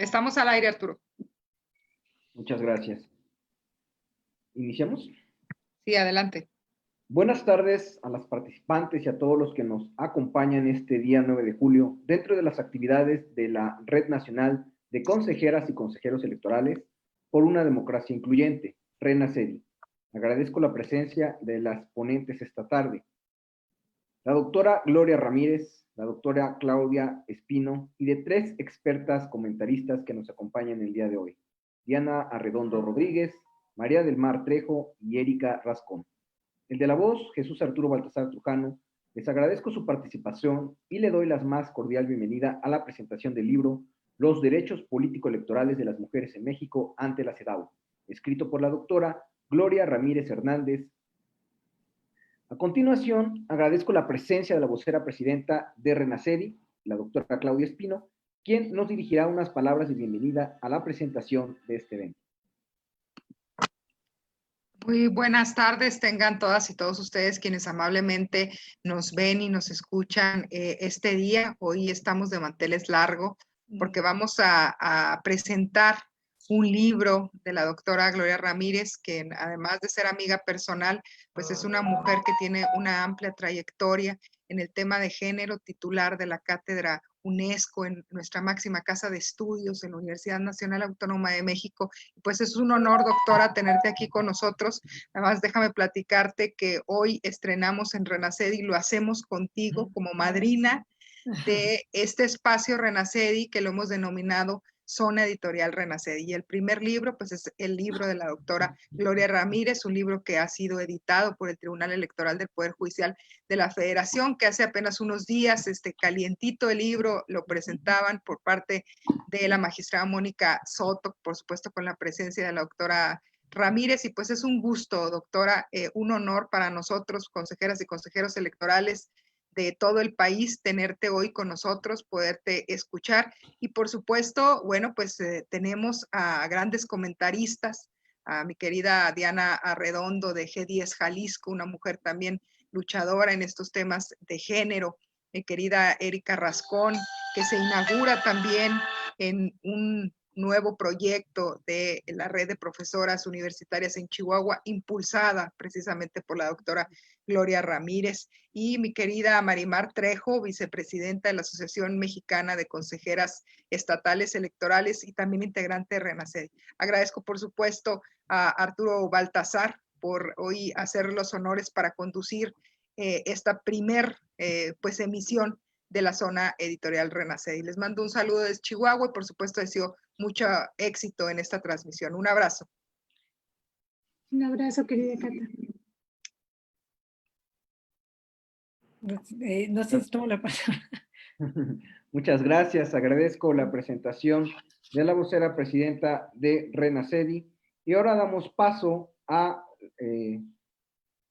Estamos al aire, Arturo. Muchas gracias. ¿Iniciamos? Sí, adelante. Buenas tardes a las participantes y a todos los que nos acompañan este día 9 de julio dentro de las actividades de la Red Nacional de Consejeras y Consejeros Electorales por una Democracia Incluyente, RENACEDI. Agradezco la presencia de las ponentes esta tarde. La doctora Gloria Ramírez, la doctora Claudia Espino y de 3 expertas comentaristas que nos acompañan el día de hoy. Diana Arredondo Rodríguez, María del Mar Trejo y Erika Rascón. El de la voz, Jesús Arturo Baltasar Trujano, les agradezco su participación y le doy la más cordial bienvenida a la presentación del libro Los derechos político-electorales de las mujeres en México ante la CEDAW, escrito por la doctora Gloria Ramírez Hernández. A continuación, agradezco la presencia de la vocera presidenta de RENACEDI, la doctora Claudia Espino, quien nos dirigirá unas palabras de bienvenida a la presentación de este evento. Muy buenas tardes, tengan todas y todos ustedes quienes amablemente nos ven y nos escuchan este día. Hoy estamos de manteles largo porque vamos a presentar un libro de la doctora Gloria Ramírez, que además de ser amiga personal, pues es una mujer que tiene una amplia trayectoria en el tema de género, titular de la cátedra UNESCO en nuestra máxima casa de estudios en la Universidad Nacional Autónoma de México. Pues es un honor, doctora, tenerte aquí con nosotros. Además, déjame platicarte que hoy estrenamos en RENACEDI y lo hacemos contigo como madrina de este espacio RENACEDI que lo hemos denominado Zona Editorial RENACEDI. Y el primer libro, pues es el libro de la doctora Gloria Ramírez, un libro que ha sido editado por el Tribunal Electoral del Poder Judicial de la Federación, que hace apenas unos días, calientito el libro, lo presentaban por parte de la magistrada Mónica Soto, por supuesto con la presencia de la doctora Ramírez, y pues es un gusto, doctora, un honor para nosotros, consejeras y consejeros electorales de todo el país, tenerte hoy con nosotros, poderte escuchar. Y por supuesto, bueno, pues tenemos a grandes comentaristas, a mi querida Diana Arredondo de G10 Jalisco, una mujer también luchadora en estos temas de género, mi querida Erika Rascón, que se inaugura también en un nuevo proyecto de la red de profesoras universitarias en Chihuahua, impulsada precisamente por la doctora Gloria Ramírez, y mi querida Marimar Trejo, vicepresidenta de la Asociación Mexicana de Consejeras Estatales Electorales y también integrante de RENACEDI. Agradezco, por supuesto, a Arturo Baltasar por hoy hacer los honores para conducir esta primer pues emisión de la Zona Editorial RENACEDI. Les mando un saludo desde Chihuahua y por supuesto deseo mucho éxito en esta transmisión. Un abrazo. Un abrazo, querida Cata. No sé si tomo la palabra. Muchas gracias, agradezco la presentación de la vocera presidenta de RENACEDI y ahora damos paso a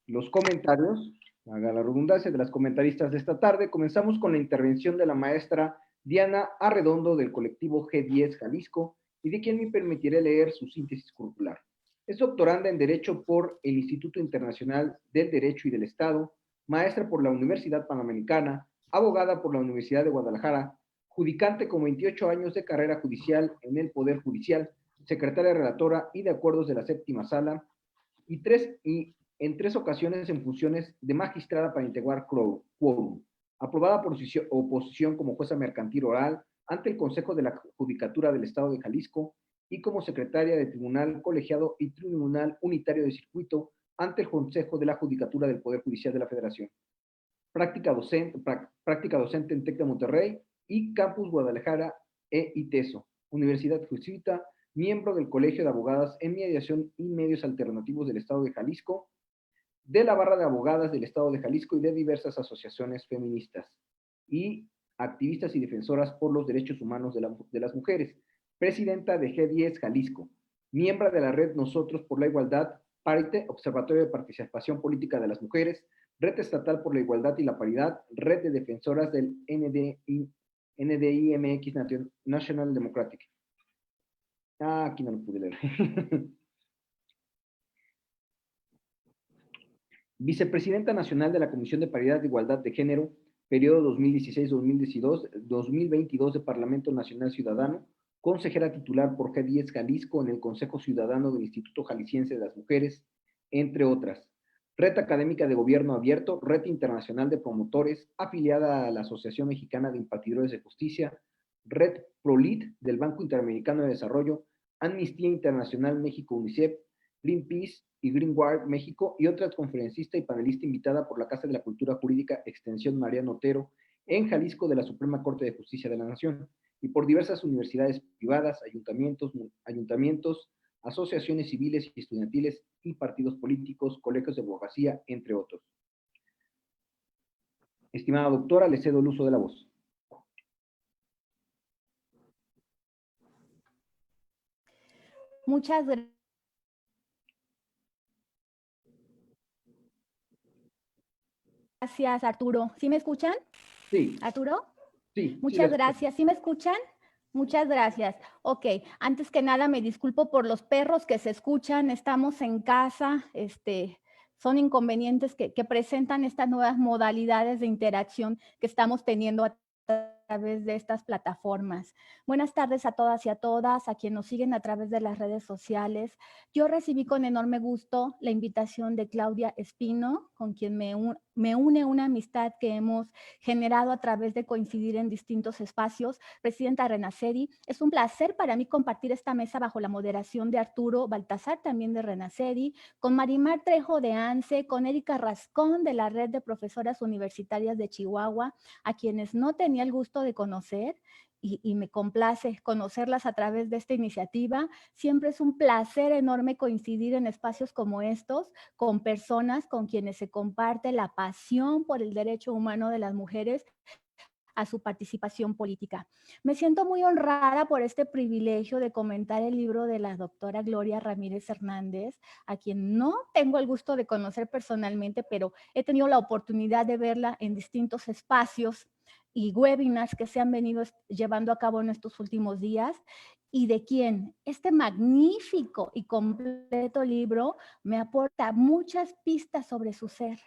los comentarios, haga la redundancia, de las comentaristas de esta tarde. Comenzamos con la intervención de la maestra Diana Arredondo del colectivo G10 Jalisco y de quien me permitiré leer su síntesis curricular. Es doctoranda en Derecho por el Instituto Internacional del Derecho y del Estado, maestra por la Universidad Panamericana, abogada por la Universidad de Guadalajara, judicante con 28 años de carrera judicial en el Poder Judicial, secretaria relatora y de acuerdos de la séptima sala, y en 3 ocasiones en funciones de magistrada para integrar quórum, aprobada por oposición como jueza mercantil oral ante el Consejo de la Judicatura del Estado de Jalisco y como secretaria de Tribunal Colegiado y Tribunal Unitario de Circuito ante el Consejo de la Judicatura del Poder Judicial de la Federación. Práctica docente en TEC de Monterrey y Campus Guadalajara e ITESO, Universidad Jesuita, miembro del Colegio de Abogadas en Mediación y Medios Alternativos del Estado de Jalisco, de la Barra de Abogadas del Estado de Jalisco y de diversas asociaciones feministas, y activistas y defensoras por los derechos humanos de las mujeres, presidenta de G10 Jalisco, miembro de la red Nosotros por la Igualdad, Parite, Observatorio de Participación Política de las Mujeres, Red Estatal por la Igualdad y la Paridad, Red de Defensoras del NDIMX National Democratic. Aquí no lo pude leer. Vicepresidenta Nacional de la Comisión de Paridad e Igualdad de Género, periodo 2016-2022 de Parlamento Nacional Ciudadano, consejera titular por G10 Jalisco en el Consejo Ciudadano del Instituto Jalisciense de las Mujeres, entre otras. Red Académica de Gobierno Abierto, Red Internacional de Promotores, afiliada a la Asociación Mexicana de Impartidores de Justicia, Red ProLit del Banco Interamericano de Desarrollo, Amnistía Internacional México UNICEF, Greenpeace y Greenwald México, y otra conferencista y panelista invitada por la Casa de la Cultura Jurídica Extensión Mariano Otero en Jalisco de la Suprema Corte de Justicia de la Nación, y por diversas universidades privadas, ayuntamientos, asociaciones civiles y estudiantiles y partidos políticos, colegios de abogacía, entre otros. Estimada doctora, le cedo el uso de la voz. Muchas gracias, Arturo. ¿Sí me escuchan? Sí. ¿Arturo? Sí. Muchas gracias. ¿Sí me escuchan? Muchas gracias. Ok, antes que nada me disculpo por los perros que se escuchan. Estamos en casa, son inconvenientes que presentan estas nuevas modalidades de interacción que estamos teniendo a través de estas plataformas. Buenas tardes a todas y a todas, a quienes nos siguen a través de las redes sociales. Yo recibí con enorme gusto la invitación de Claudia Espino, con quien me une una amistad que hemos generado a través de coincidir en distintos espacios. Presidenta Renacedi, es un placer para mí compartir esta mesa bajo la moderación de Arturo Baltasar, también de Renacedi, con Marimar Trejo de ANSE, con Erika Rascón de la Red de Profesoras Universitarias de Chihuahua, a quienes no tenía el gusto de conocer, y me complace conocerlas a través de esta iniciativa. Siempre es un placer enorme coincidir en espacios como estos, con personas con quienes se comparte la pasión por el derecho humano de las mujeres a su participación política. Me siento muy honrada por este privilegio de comentar el libro de la doctora Gloria Ramírez Hernández, a quien no tengo el gusto de conocer personalmente, pero he tenido la oportunidad de verla en distintos espacios y webinars que se han venido llevando a cabo en estos últimos días, y de quien este magnífico y completo libro me aporta muchas pistas sobre su ser,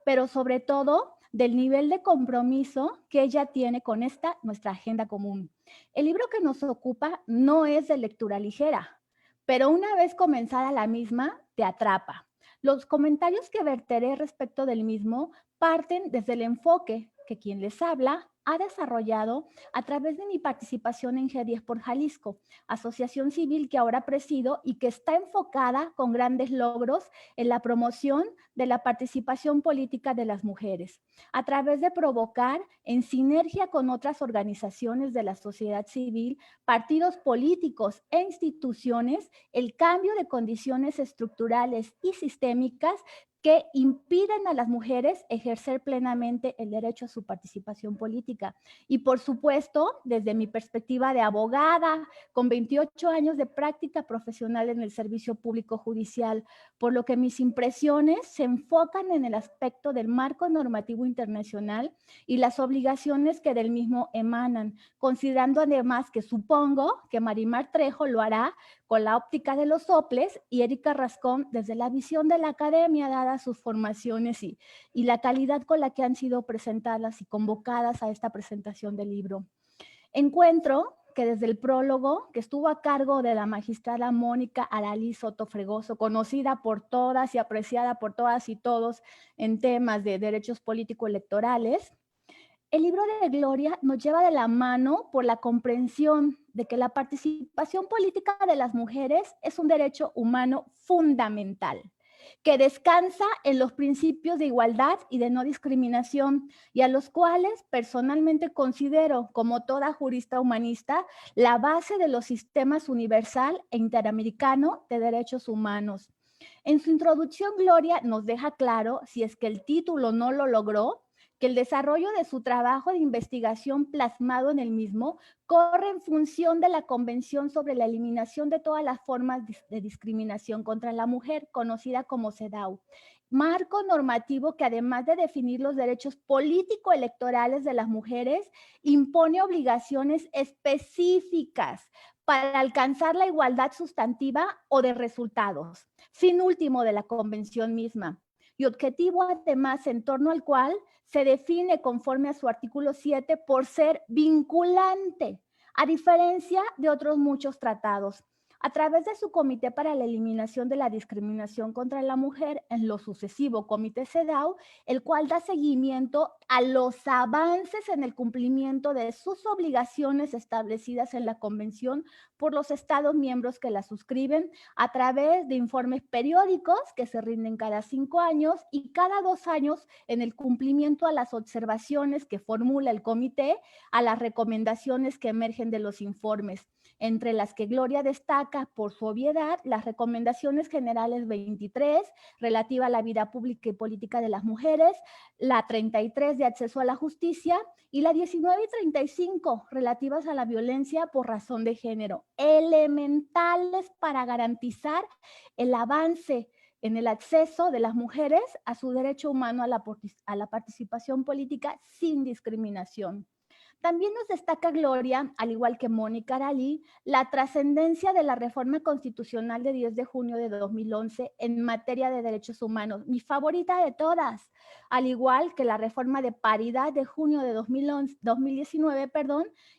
pero sobre todo del nivel de compromiso que ella tiene con esta nuestra agenda común. El libro que nos ocupa no es de lectura ligera, pero una vez comenzada la misma, te atrapa. Los comentarios que verteré respecto del mismo parten desde el enfoque que quien les habla ha desarrollado a través de mi participación en G10 por Jalisco, asociación civil que ahora presido y que está enfocada con grandes logros en la promoción de la participación política de las mujeres, a través de provocar, en sinergia con otras organizaciones de la sociedad civil, partidos políticos e instituciones, el cambio de condiciones estructurales y sistémicas que impiden a las mujeres ejercer plenamente el derecho a su participación política. Y por supuesto, desde mi perspectiva de abogada, con 28 años de práctica profesional en el servicio público judicial, por lo que mis impresiones se enfocan en el aspecto del marco normativo internacional y las obligaciones que del mismo emanan, considerando además que supongo que Marimar Trejo lo hará con la óptica de los soples y Erika Rascón desde la visión de la academia, dadas sus formaciones y la calidad con la que han sido presentadas y convocadas a esta presentación del libro. Encuentro que desde el prólogo, que estuvo a cargo de la magistrada Mónica Aralí Soto Fregoso, conocida por todas y apreciada por todas y todos en temas de derechos político-electorales, el libro de Gloria nos lleva de la mano por la comprensión de que la participación política de las mujeres es un derecho humano fundamental, que descansa en los principios de igualdad y de no discriminación, y a los cuales personalmente considero, como toda jurista humanista, la base de los sistemas universal e interamericano de derechos humanos. En su introducción, Gloria nos deja claro, si es que el título no lo logró, que el desarrollo de su trabajo de investigación plasmado en el mismo corre en función de la Convención sobre la Eliminación de todas las formas de discriminación contra la mujer, conocida como CEDAW, marco normativo que además de definir los derechos político-electorales de las mujeres, impone obligaciones específicas para alcanzar la igualdad sustantiva o de resultados, fin último de la Convención misma, y objetivo además en torno al cual se define conforme a su artículo 7 por ser vinculante a diferencia de otros muchos tratados. A través de su Comité para la Eliminación de la Discriminación contra la Mujer, en lo sucesivo Comité CEDAW, el cual da seguimiento a los avances en el cumplimiento de sus obligaciones establecidas en la Convención por los Estados miembros que la suscriben a través de informes periódicos que se rinden cada 5 años y cada 2 años en el cumplimiento a las observaciones que formula el comité, a las recomendaciones que emergen de los informes, entre las que Gloria destaca por su obviedad las recomendaciones generales 23, relativa a la vida pública y política de las mujeres, la 33 de acceso a la justicia y la 19 y 35 relativas a la violencia por razón de género, elementales para garantizar el avance en el acceso de las mujeres a su derecho humano a la participación política sin discriminación. También nos destaca Gloria, al igual que Mónica Aralí, la trascendencia de la reforma constitucional de 10 de junio de 2011 en materia de derechos humanos, mi favorita de todas, al igual que la reforma de paridad de junio de 2019,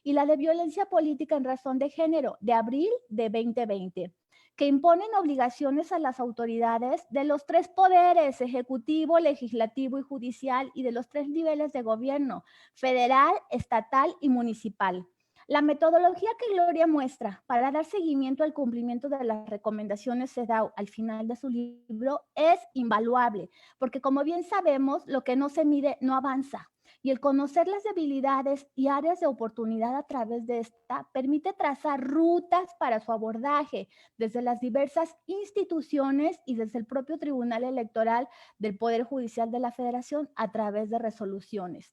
y la de violencia política en razón de género de abril de 2020. Que imponen obligaciones a las autoridades de los 3 poderes, ejecutivo, legislativo y judicial, y de los 3 niveles de gobierno, federal, estatal y municipal. La metodología que Gloria muestra para dar seguimiento al cumplimiento de las recomendaciones CEDAW al final de su libro es invaluable, porque como bien sabemos, lo que no se mide no avanza. Y el conocer las debilidades y áreas de oportunidad a través de esta permite trazar rutas para su abordaje desde las diversas instituciones y desde el propio Tribunal Electoral del Poder Judicial de la Federación a través de resoluciones.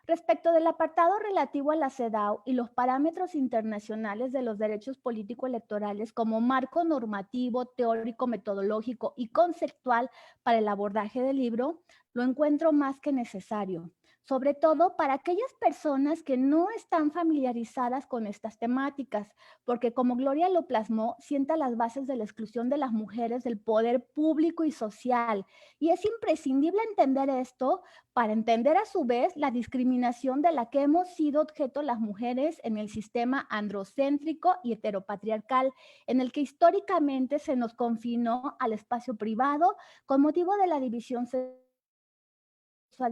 Respecto del apartado relativo a la CEDAW y los parámetros internacionales de los derechos político-electorales como marco normativo, teórico, metodológico y conceptual para el abordaje del libro, lo encuentro más que necesario, sobre todo para aquellas personas que no están familiarizadas con estas temáticas, porque como Gloria lo plasmó, sienta las bases de la exclusión de las mujeres del poder público y social. Y es imprescindible entender esto para entender a su vez la discriminación de la que hemos sido objeto las mujeres en el sistema androcéntrico y heteropatriarcal, en el que históricamente se nos confinó al espacio privado con motivo de la división sexual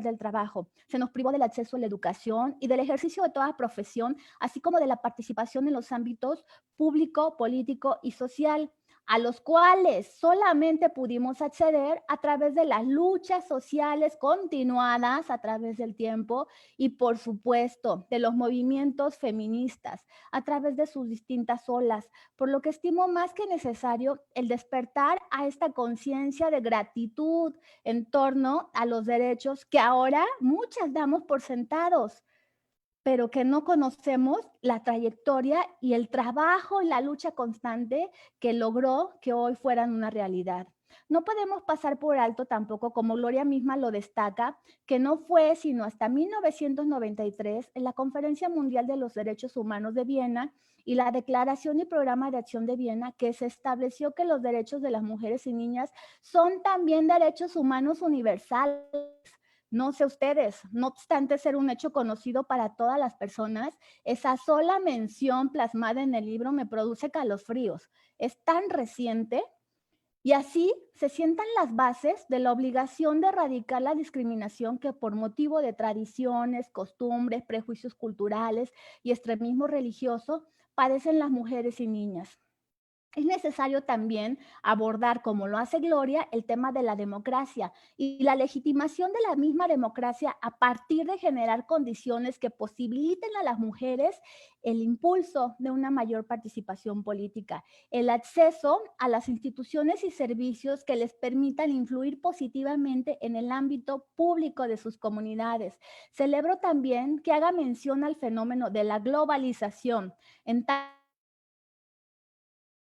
del trabajo. Se nos privó del acceso a la educación y del ejercicio de toda profesión, así como de la participación en los ámbitos público, político y social, a los cuales solamente pudimos acceder a través de las luchas sociales continuadas a través del tiempo y, por supuesto, de los movimientos feministas a través de sus distintas olas, por lo que estimo más que necesario el despertar a esta conciencia de gratitud en torno a los derechos que ahora muchas damos por sentados, pero que no conocemos la trayectoria y el trabajo y la lucha constante que logró que hoy fueran una realidad. No podemos pasar por alto tampoco, como Gloria misma lo destaca, que no fue sino hasta 1993 en la Conferencia Mundial de los Derechos Humanos de Viena y la Declaración y Programa de Acción de Viena que se estableció que los derechos de las mujeres y niñas son también derechos humanos universales. No sé ustedes, no obstante ser un hecho conocido para todas las personas, esa sola mención plasmada en el libro me produce calofríos. Es tan reciente y así se sientan las bases de la obligación de erradicar la discriminación que por motivo de tradiciones, costumbres, prejuicios culturales y extremismo religioso padecen las mujeres y niñas. Es necesario también abordar, como lo hace Gloria, el tema de la democracia y la legitimación de la misma democracia a partir de generar condiciones que posibiliten a las mujeres el impulso de una mayor participación política, el acceso a las instituciones y servicios que les permitan influir positivamente en el ámbito público de sus comunidades. Celebro también que haga mención al fenómeno de la globalización, en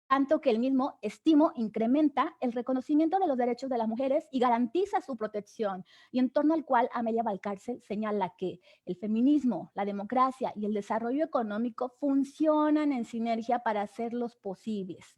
tanto que el mismo, estimo, incrementa el reconocimiento de los derechos de las mujeres y garantiza su protección, y en torno al cual Amelia Valcárcel señala que el feminismo, la democracia y el desarrollo económico funcionan en sinergia para hacerlos posibles.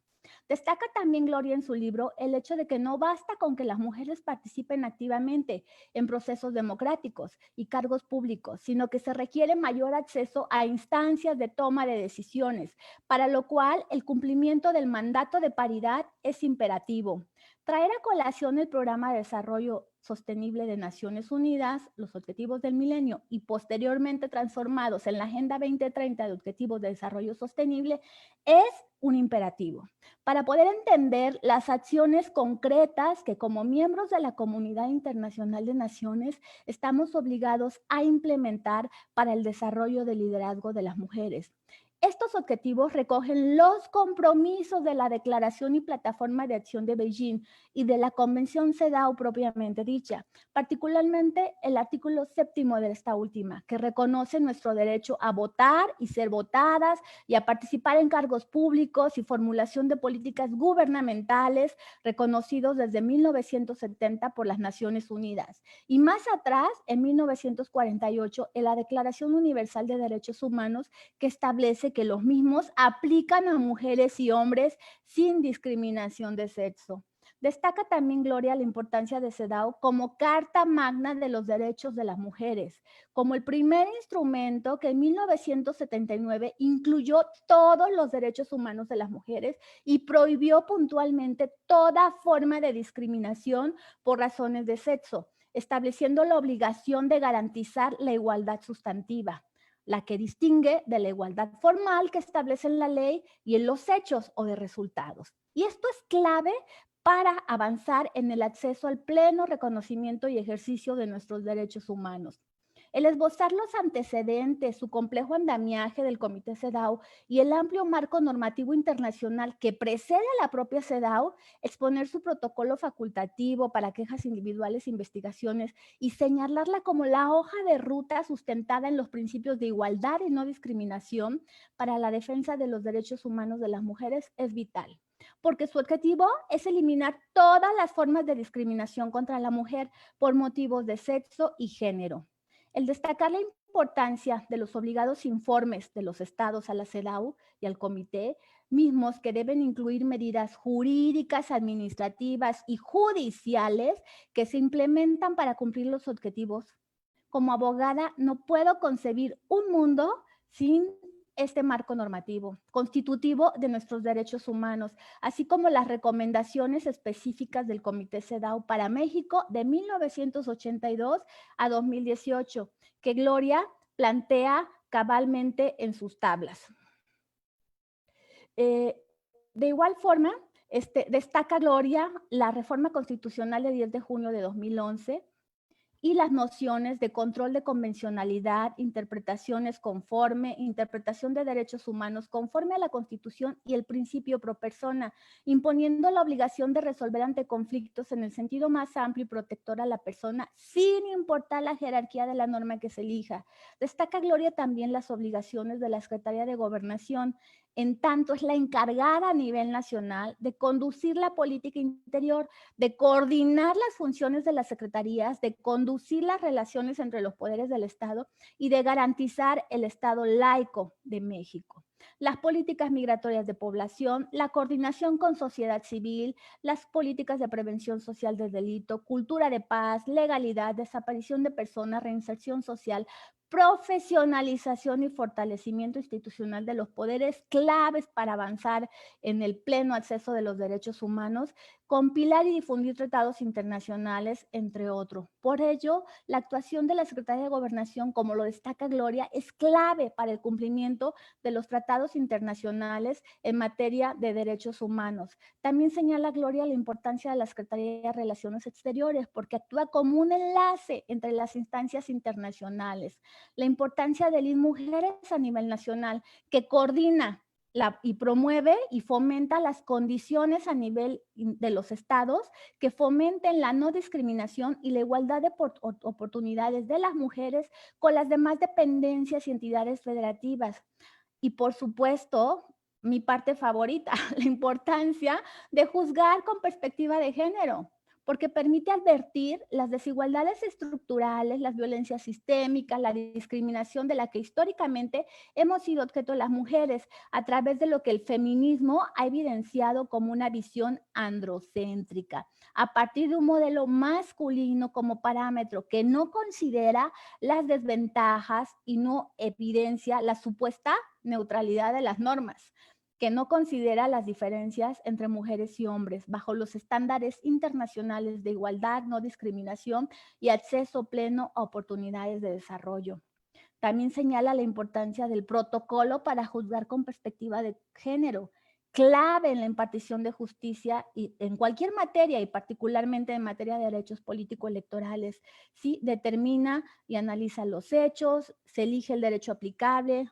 Destaca también Gloria en su libro el hecho de que no basta con que las mujeres participen activamente en procesos democráticos y cargos públicos, sino que se requiere mayor acceso a instancias de toma de decisiones, para lo cual el cumplimiento del mandato de paridad es imperativo. Traer a colación el Programa de Desarrollo Sostenible de Naciones Unidas, los Objetivos del Milenio y posteriormente transformados en la Agenda 2030 de Objetivos de Desarrollo Sostenible es un imperativo para poder entender las acciones concretas que como miembros de la comunidad internacional de naciones estamos obligados a implementar para el desarrollo del liderazgo de las mujeres. Estos objetivos recogen los compromisos de la Declaración y Plataforma de Acción de Beijing y de la Convención CEDAW propiamente dicha, particularmente el artículo 7º de esta última, que reconoce nuestro derecho a votar y ser votadas y a participar en cargos públicos y formulación de políticas gubernamentales reconocidos desde 1970 por las Naciones Unidas. Y más atrás, en 1948, en la Declaración Universal de Derechos Humanos, que establece que los mismos aplican a mujeres y hombres sin discriminación de sexo. Destaca también Gloria la importancia de CEDAW como Carta Magna de los Derechos de las Mujeres, como el primer instrumento que en 1979 incluyó todos los derechos humanos de las mujeres y prohibió puntualmente toda forma de discriminación por razones de sexo, estableciendo la obligación de garantizar la igualdad sustantiva, la que distingue de la igualdad formal que establece en la ley y en los hechos o de resultados. Y esto es clave para avanzar en el acceso al pleno reconocimiento y ejercicio de nuestros derechos humanos. El esbozar los antecedentes, su complejo andamiaje del Comité CEDAW y el amplio marco normativo internacional que precede a la propia CEDAW, exponer su protocolo facultativo para quejas individuales e investigaciones y señalarla como la hoja de ruta sustentada en los principios de igualdad y no discriminación para la defensa de los derechos humanos de las mujeres es vital, porque su objetivo es eliminar todas las formas de discriminación contra la mujer por motivos de sexo y género. El destacar la importancia de los obligados informes de los estados a la CEDAW y al comité, mismos que deben incluir medidas jurídicas, administrativas y judiciales que se implementan para cumplir los objetivos. Como abogada, no puedo concebir un mundo sin este marco normativo, constitutivo de nuestros derechos humanos, así como las recomendaciones específicas del Comité CEDAW para México de 1982 a 2018, que Gloria plantea cabalmente en sus tablas. De igual forma, destaca Gloria la reforma constitucional de 10 de junio de 2011, y las nociones de control de convencionalidad, interpretaciones conforme, interpretación de derechos humanos conforme a la Constitución y el principio pro persona, imponiendo la obligación de resolver ante conflictos en el sentido más amplio y protector a la persona, sin importar la jerarquía de la norma que se elija. Destaca Gloria también las obligaciones de la Secretaría de Gobernación, en tanto es la encargada a nivel nacional de conducir la política interior, de coordinar las funciones de las secretarías, de conducir las relaciones entre los poderes del Estado y de garantizar el Estado laico de México. Las políticas migratorias de población, la coordinación con sociedad civil, las políticas de prevención social del delito, cultura de paz, legalidad, desaparición de personas, reinserción social, profesionalización y fortalecimiento institucional de los poderes claves para avanzar en el pleno acceso de los derechos humanos, compilar y difundir tratados internacionales, entre otros. Por ello, la actuación de la Secretaría de Gobernación, como lo destaca Gloria, es clave para el cumplimiento de los tratados internacionales en materia de derechos humanos. También señala Gloria la importancia de la Secretaría de Relaciones Exteriores, porque actúa como un enlace entre las instancias internacionales. La importancia del INMujeres a nivel nacional, que coordina y promueve y fomenta las condiciones a nivel de los estados que fomenten la no discriminación y la igualdad de oportunidades de las mujeres con las demás dependencias y entidades federativas. Y por supuesto, mi parte favorita, la importancia de juzgar con perspectiva de género, porque permite advertir las desigualdades estructurales, las violencias sistémicas, la discriminación de la que históricamente hemos sido objeto las mujeres a través de lo que el feminismo ha evidenciado como una visión androcéntrica, a partir de un modelo masculino como parámetro que no considera las desventajas y no evidencia la supuesta neutralidad de las normas, que no considera las diferencias entre mujeres y hombres bajo los estándares internacionales de igualdad, no discriminación y acceso pleno a oportunidades de desarrollo. También señala la importancia del protocolo para juzgar con perspectiva de género, clave en la impartición de justicia y en cualquier materia y particularmente en materia de derechos político-electorales. ¿Sí? Determina y analiza los hechos, se elige el derecho aplicable,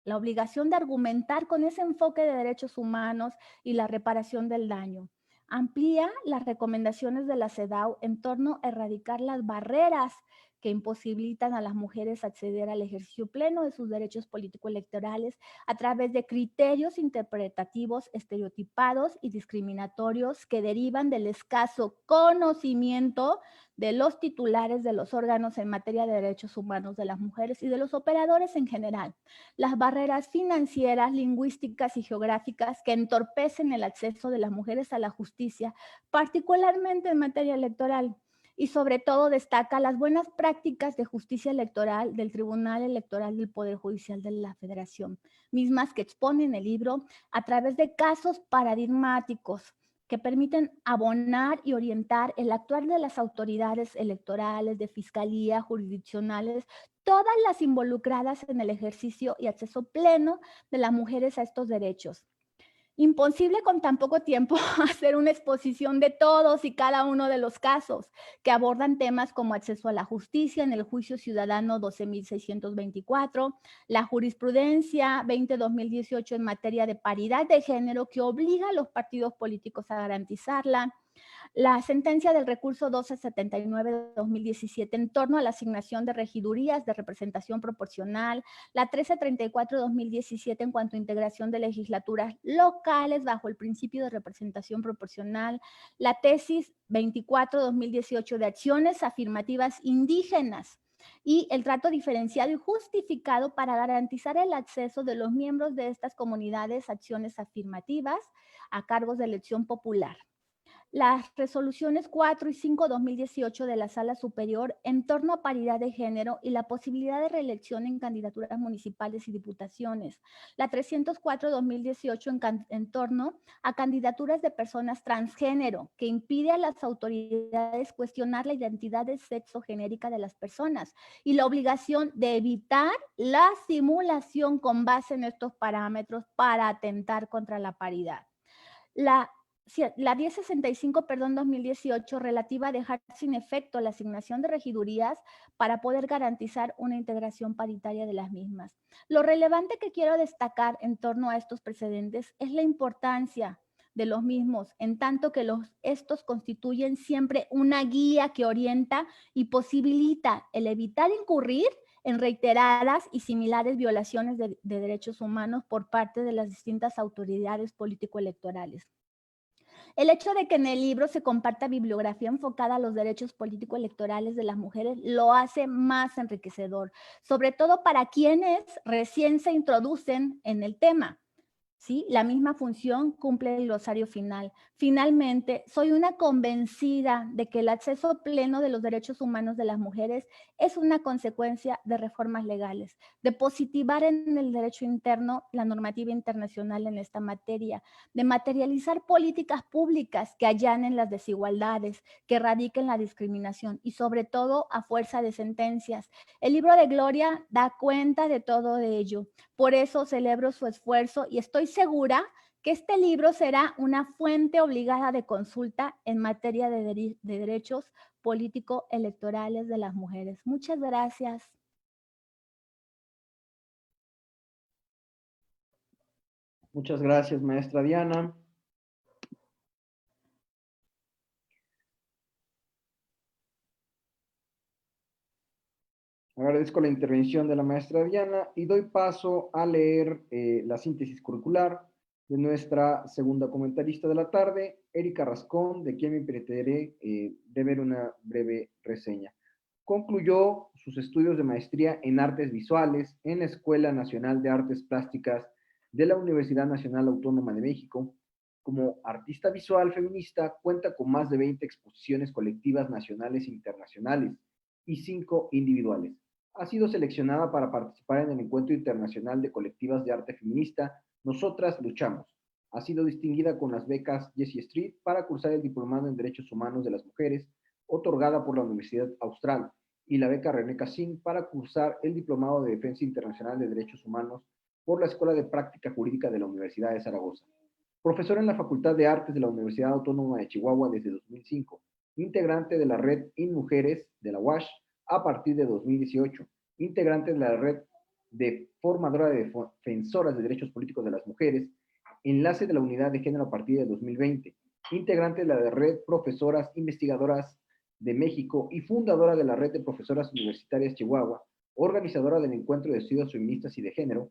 la obligación de argumentar con ese enfoque de derechos humanos y la reparación del daño. Amplía las recomendaciones de la CEDAW en torno a erradicar las barreras que imposibilitan a las mujeres acceder al ejercicio pleno de sus derechos político-electorales a través de criterios interpretativos estereotipados y discriminatorios que derivan del escaso conocimiento de los titulares de los órganos en materia de derechos humanos de las mujeres y de los operadores en general. Las barreras financieras, lingüísticas y geográficas que entorpecen el acceso de las mujeres a la justicia, particularmente en materia electoral. Y sobre todo destaca las buenas prácticas de justicia electoral del Tribunal Electoral del Poder Judicial de la Federación, mismas que exponen el libro a través de casos paradigmáticos que permiten abonar y orientar el actuar de las autoridades electorales, de fiscalía, jurisdiccionales, todas las involucradas en el ejercicio y acceso pleno de las mujeres a estos derechos. Imposible con tan poco tiempo hacer una exposición de todos y cada uno de los casos que abordan temas como acceso a la justicia en el juicio ciudadano 12.624, la jurisprudencia 20-2018 en materia de paridad de género que obliga a los partidos políticos a garantizarla, la sentencia del recurso 1279 de 2017 en torno a la asignación de regidurías de representación proporcional, la 1334 de 2017 en cuanto a integración de legislaturas locales bajo el principio de representación proporcional, la tesis 24 de 2018 de acciones afirmativas indígenas y el trato diferenciado y justificado para garantizar el acceso de los miembros de estas comunidades a acciones afirmativas a cargos de elección popular. Las resoluciones 4 y 5/2018 de la Sala Superior en torno a paridad de género y la posibilidad de reelección en candidaturas municipales y diputaciones. La 304/2018 en torno a candidaturas de personas transgénero, que impide a las autoridades cuestionar la identidad de sexo genérica de las personas y la obligación de evitar la simulación con base en estos parámetros para atentar contra la paridad. La 1065, 2018, relativa a dejar sin efecto la asignación de regidurías para poder garantizar una integración paritaria de las mismas. Lo relevante que quiero destacar en torno a estos precedentes es la importancia de los mismos, en tanto que estos constituyen siempre una guía que orienta y posibilita el evitar incurrir en reiteradas y similares violaciones de derechos humanos por parte de las distintas autoridades político-electorales. El hecho de que en el libro se comparta bibliografía enfocada a los derechos político-electorales de las mujeres lo hace más enriquecedor, sobre todo para quienes recién se introducen en el tema. ¿Sí? La misma función cumple el glosario final. Finalmente, soy una convencida de que el acceso pleno de los derechos humanos de las mujeres es una consecuencia de reformas legales, de positivar en el derecho interno la normativa internacional en esta materia, de materializar políticas públicas que allanen las desigualdades, que erradiquen la discriminación y sobre todo a fuerza de sentencias. El libro de Gloria da cuenta de todo ello. Por eso celebro su esfuerzo y estoy segura que este libro será una fuente obligada de consulta en materia de derechos político-electorales de las mujeres. Muchas gracias. Muchas gracias, maestra Diana. Agradezco la intervención de la maestra Diana y doy paso a leer la síntesis curricular de nuestra segunda comentarista de la tarde, Erika Rascón, de quien me permitiré de ver una breve reseña. Concluyó sus estudios de maestría en artes visuales en la Escuela Nacional de Artes Plásticas de la Universidad Nacional Autónoma de México. Como artista visual feminista, cuenta con más de 20 exposiciones colectivas nacionales e internacionales y 5 individuales. Ha sido seleccionada para participar en el Encuentro Internacional de Colectivas de Arte Feminista Nosotras Luchamos. Ha sido distinguida con las becas Jessie Street para cursar el Diplomado en Derechos Humanos de las Mujeres, otorgada por la Universidad Austral, y la beca René Cassin para cursar el Diplomado de Defensa Internacional de Derechos Humanos por la Escuela de Práctica Jurídica de la Universidad de Zaragoza. Profesora en la Facultad de Artes de la Universidad Autónoma de Chihuahua desde 2005, integrante de la Red InMujeres de la UASH a partir de 2018, integrante de la Red de Formadora de Defensoras de Derechos Políticos de las Mujeres, enlace de la Unidad de Género a partir de 2020, integrante de la Red Profesoras Investigadoras de México y fundadora de la Red de Profesoras Universitarias Chihuahua, organizadora del Encuentro de Estudios Feministas y de Género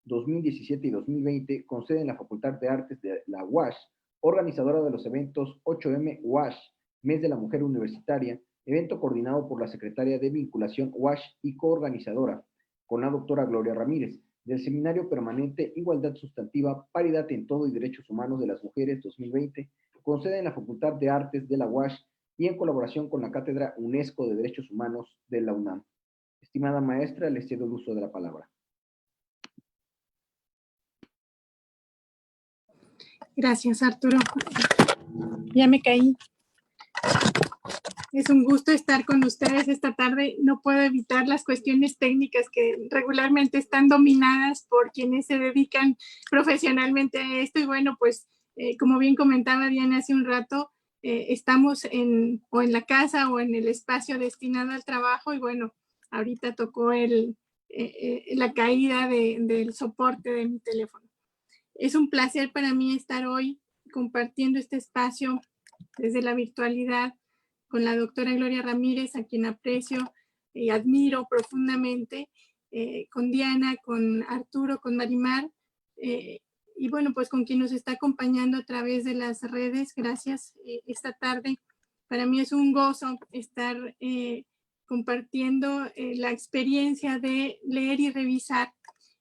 2017 y 2020, con sede en la Facultad de Artes de la UASH, organizadora de los eventos 8M UASH, Mes de la Mujer Universitaria, evento coordinado por la Secretaria de Vinculación UASH y coorganizadora, con la doctora Gloria Ramírez, del Seminario Permanente Igualdad Sustantiva, Paridad en Todo y Derechos Humanos de las Mujeres 2020, con sede en la Facultad de Artes de la UASH y en colaboración con la Cátedra UNESCO de Derechos Humanos de la UNAM. Estimada maestra, les cedo el uso de la palabra. Gracias, Arturo. Ya me caí. Es un gusto estar con ustedes esta tarde. No puedo evitar las cuestiones técnicas que regularmente están dominadas por quienes se dedican profesionalmente a esto. Y bueno, pues como bien comentaba Diana hace un rato, estamos en la casa o en el espacio destinado al trabajo. Y bueno, ahorita tocó la caída del soporte de mi teléfono. Es un placer para mí estar hoy compartiendo este espacio desde la virtualidad con la doctora Gloria Ramírez, a quien aprecio y admiro profundamente, con Diana, con Arturo, con Marimar, y bueno, pues con quien nos está acompañando a través de las redes. Gracias esta tarde. Para mí es un gozo estar compartiendo la experiencia de leer y revisar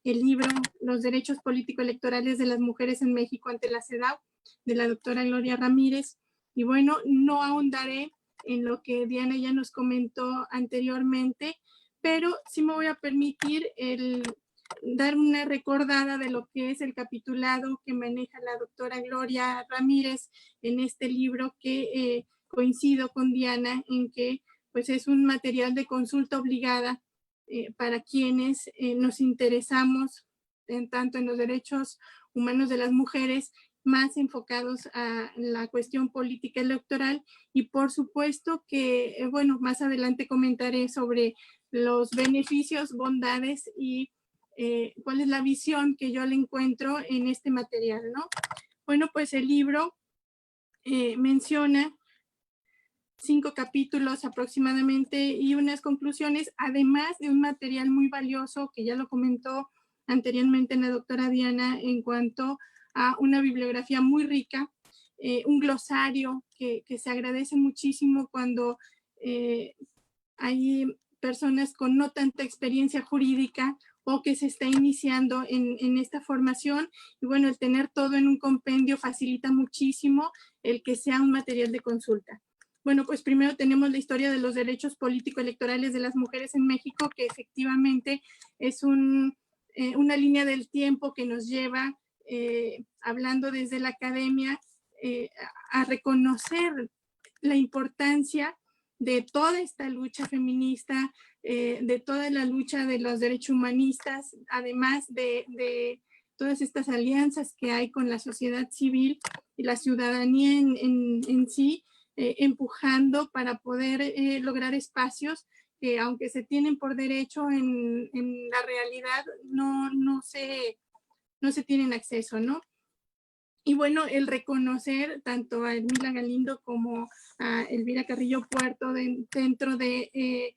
el libro Los Derechos Político-Electorales de las Mujeres en México ante la CEDAW, de la doctora Gloria Ramírez. Y bueno, no ahondaré en lo que Diana ya nos comentó anteriormente, pero sí me voy a permitir dar una recordada de lo que es el capitulado que maneja la doctora Gloria Ramírez en este libro, que coincido con Diana en que pues es un material de consulta obligada para quienes nos interesamos tanto en los derechos humanos de las mujeres, más enfocados a la cuestión política electoral. Y por supuesto que, bueno, más adelante comentaré sobre los beneficios, bondades y cuál es la visión que yo le encuentro en este material, ¿no? Bueno, pues el libro menciona 5 capítulos aproximadamente y unas conclusiones, además de un material muy valioso que ya lo comentó anteriormente la doctora Diana en cuanto a una bibliografía muy rica, un glosario que se agradece muchísimo cuando hay personas con no tanta experiencia jurídica o que se está iniciando en esta formación. Y bueno, el tener todo en un compendio facilita muchísimo el que sea un material de consulta. Bueno, pues primero tenemos la historia de los derechos político-electorales de las mujeres en México, que efectivamente es una línea del tiempo que nos lleva, hablando desde la academia, a reconocer la importancia de toda esta lucha feminista, de toda la lucha de los derechos humanistas, además de todas estas alianzas que hay con la sociedad civil y la ciudadanía en sí, empujando para poder lograr espacios que, aunque se tienen por derecho, en la realidad no se tienen acceso, ¿no? Y bueno, el reconocer tanto a Elmira Galindo como a Elvira Carrillo Puerto dentro de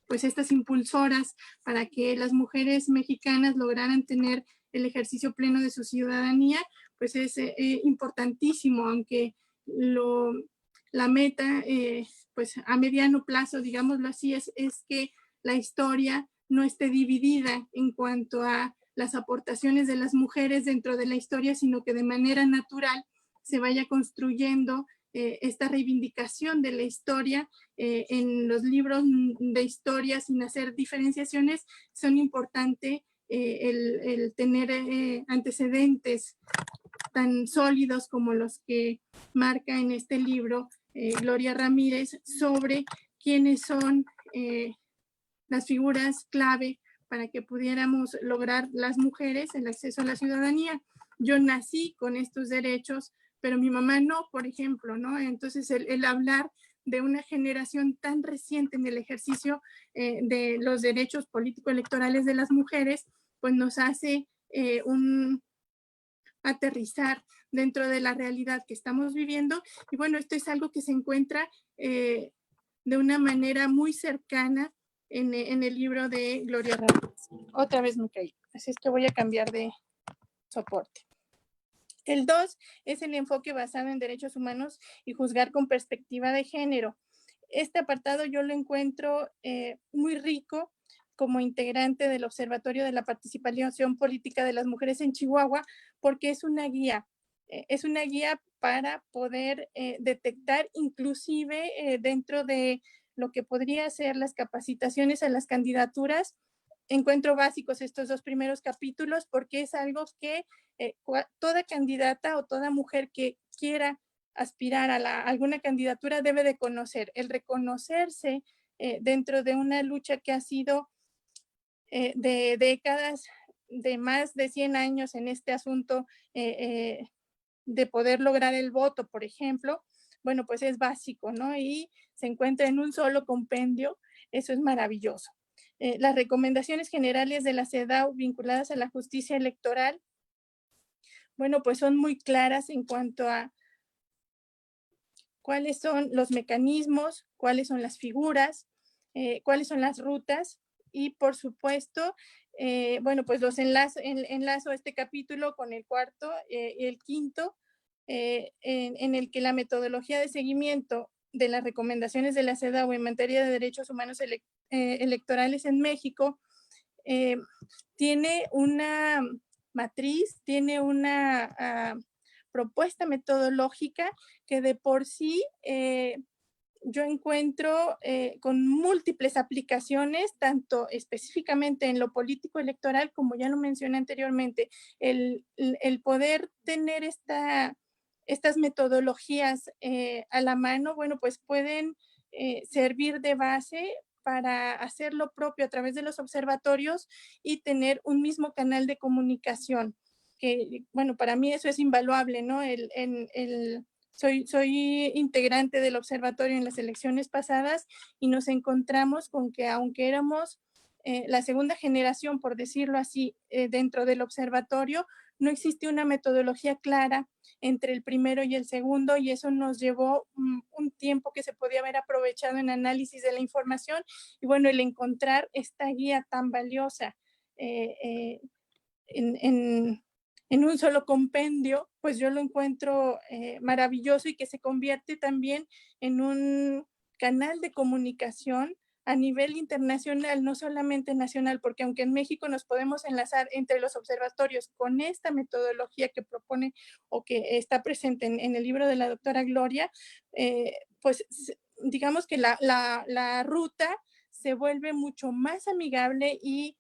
pues estas impulsoras para que las mujeres mexicanas lograran tener el ejercicio pleno de su ciudadanía, pues es importantísimo, aunque la meta, pues a mediano plazo, digámoslo así, es que la historia no esté dividida en cuanto a las aportaciones de las mujeres dentro de la historia, sino que de manera natural se vaya construyendo esta reivindicación de la historia en los libros de historia sin hacer diferenciaciones. Son importantes el tener antecedentes tan sólidos como los que marca en este libro Gloria Ramírez sobre quiénes son las figuras clave para que pudiéramos lograr las mujeres el acceso a la ciudadanía. Yo nací con estos derechos, pero mi mamá no, por ejemplo, ¿no? Entonces el hablar de una generación tan reciente en el ejercicio de los derechos político-electorales de las mujeres, pues nos hace aterrizar dentro de la realidad que estamos viviendo. Y bueno, esto es algo que se encuentra de una manera muy cercana en el libro de Gloria Ramírez. Otra vez me caí, así es que voy a cambiar de soporte. El 2 es el enfoque basado en derechos humanos y juzgar con perspectiva de género. Este apartado yo lo encuentro muy rico como integrante del Observatorio de la Participación Política de las Mujeres en Chihuahua, porque es una guía para poder detectar inclusive dentro de lo que podría ser las capacitaciones a las candidaturas. Encuentro básicos estos 2 primeros capítulos porque es algo que toda candidata o toda mujer que quiera aspirar a alguna candidatura debe de conocer. El reconocerse dentro de una lucha que ha sido de décadas, de más de 100 años en este asunto de poder lograr el voto, por ejemplo, bueno, pues es básico, ¿no? Y se encuentra en un solo compendio, eso es maravilloso. Las recomendaciones generales de la CEDAW vinculadas a la justicia electoral, bueno, pues son muy claras en cuanto a cuáles son los mecanismos, cuáles son las figuras, cuáles son las rutas y, por supuesto, bueno, pues los enlazo este capítulo con el 4 y el 5, en el que la metodología de seguimiento de las recomendaciones de la CEDAW en materia de derechos humanos electorales en México tiene una matriz, tiene una propuesta metodológica que de por sí yo encuentro con múltiples aplicaciones, tanto específicamente en lo político electoral, como ya lo mencioné anteriormente, el poder tener estas metodologías a la mano, bueno, pues pueden servir de base para hacer lo propio a través de los observatorios y tener un mismo canal de comunicación, que, bueno, para mí eso es invaluable, ¿no? Soy integrante del observatorio en las elecciones pasadas y nos encontramos con que aunque éramos la segunda generación, por decirlo así, dentro del observatorio, no existe una metodología clara entre el primero y el segundo y eso nos llevó un tiempo que se podía haber aprovechado en análisis de la información y bueno, el encontrar esta guía tan valiosa en un solo compendio, pues yo lo encuentro maravilloso y que se convierte también en un canal de comunicación a nivel internacional, no solamente nacional, porque aunque en México nos podemos enlazar entre los observatorios con esta metodología que propone o que está presente en el libro de la doctora Gloria, pues digamos que la ruta se vuelve mucho más amigable y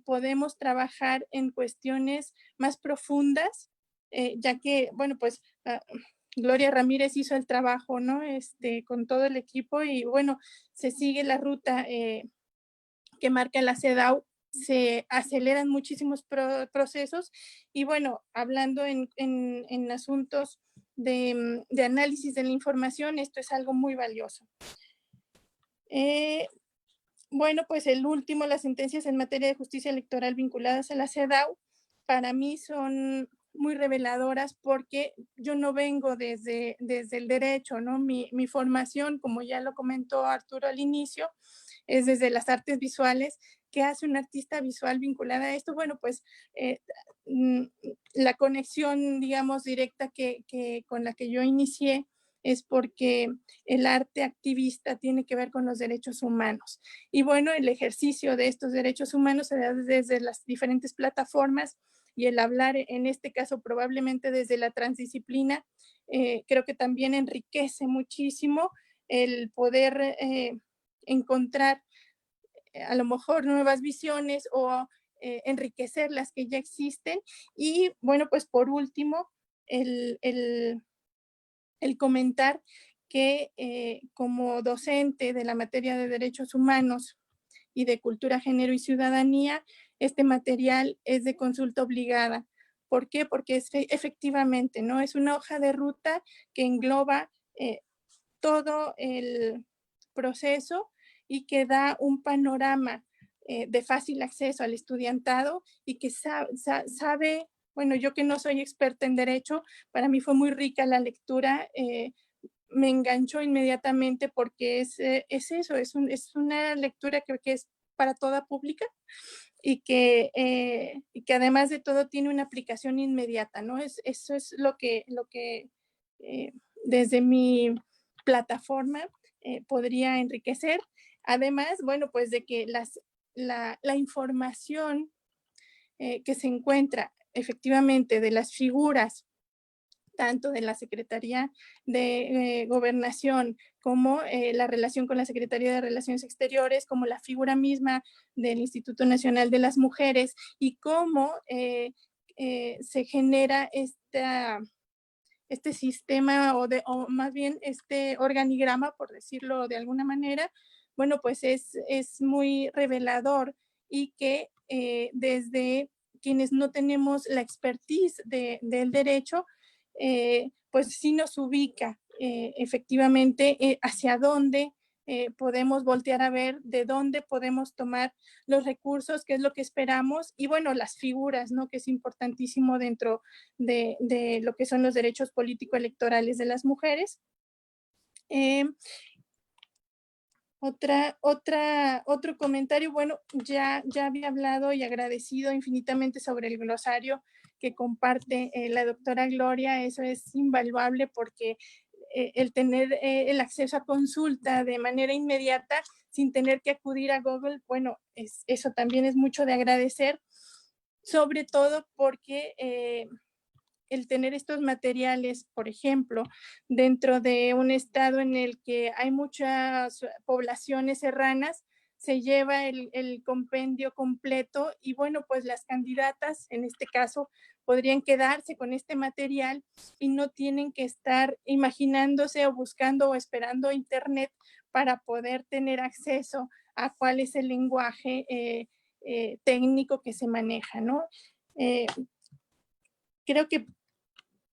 podemos trabajar en cuestiones más profundas, ya que, bueno, pues Gloria Ramírez hizo el trabajo, ¿no? Con todo el equipo y bueno, se sigue la ruta que marca la CEDAW, se aceleran muchísimos procesos y bueno, hablando en asuntos de análisis de la información, esto es algo muy valioso. Bueno, pues el último, las sentencias en materia de justicia electoral vinculadas a la CEDAW, para mí son muy reveladoras porque yo no vengo desde el derecho, ¿no? Mi formación, como ya lo comentó Arturo al inicio, es desde las artes visuales. ¿Qué hace un artista visual vinculada a esto? Bueno, pues la conexión, digamos, directa con la que yo inicié es porque el arte activista tiene que ver con los derechos humanos. Y bueno, el ejercicio de estos derechos humanos se da desde las diferentes plataformas y el hablar, en este caso, probablemente desde la transdisciplina, creo que también enriquece muchísimo el poder encontrar a lo mejor nuevas visiones o enriquecer las que ya existen. Y bueno, pues por último, el comentar que como docente de la materia de derechos humanos y de cultura, género y ciudadanía, este material es de consulta obligada. ¿Por qué? Porque efectivamente, ¿no? Es una hoja de ruta que engloba todo el proceso y que da un panorama de fácil acceso al estudiantado y que sabe, bueno, yo que no soy experta en derecho, para mí fue muy rica la lectura, me enganchó inmediatamente porque es eso, es una lectura que es para toda pública y que además de todo tiene una aplicación inmediata, ¿no? Eso es lo que desde mi plataforma podría enriquecer. Además, bueno, pues de que la información que se encuentra efectivamente de las figuras tanto de la Secretaría de Gobernación como la relación con la Secretaría de Relaciones Exteriores, como la figura misma del Instituto Nacional de las Mujeres y cómo se genera este sistema o más bien este organigrama, por decirlo de alguna manera, bueno, pues es muy revelador y que desde quienes no tenemos la expertise del derecho, pues sí nos ubica efectivamente hacia dónde podemos voltear a ver, de dónde podemos tomar los recursos, qué es lo que esperamos y bueno, las figuras, ¿no? Que es importantísimo dentro de lo que son los derechos político-electorales de las mujeres. Otro comentario, bueno, ya había hablado y agradecido infinitamente sobre el glosario que comparte la doctora Gloria, eso es invaluable porque el tener el acceso a consulta de manera inmediata sin tener que acudir a Google, bueno, eso también es mucho de agradecer, sobre todo porque el tener estos materiales, por ejemplo, dentro de un estado en el que hay muchas poblaciones serranas, se lleva el compendio completo y bueno, pues las candidatas, en este caso, podrían quedarse con este material y no tienen que estar imaginándose o buscando o esperando internet para poder tener acceso a cuál es el lenguaje técnico que se maneja, ¿no? Creo que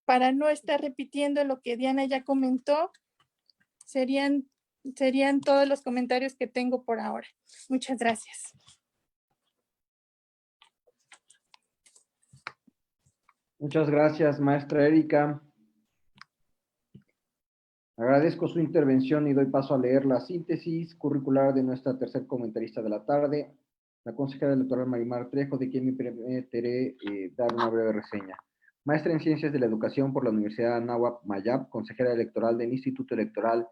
para no estar repitiendo lo que Diana ya comentó, serían todos los comentarios que tengo por ahora. Muchas gracias. Muchas gracias, maestra Erika. Agradezco su intervención y doy paso a leer la síntesis curricular de nuestra tercer comentarista de la tarde, la consejera electoral Marimar Trejo, de quien me permitiré dar una breve reseña. Maestra en Ciencias de la Educación por la Universidad Anáhuac Mayap, consejera electoral del Instituto Electoral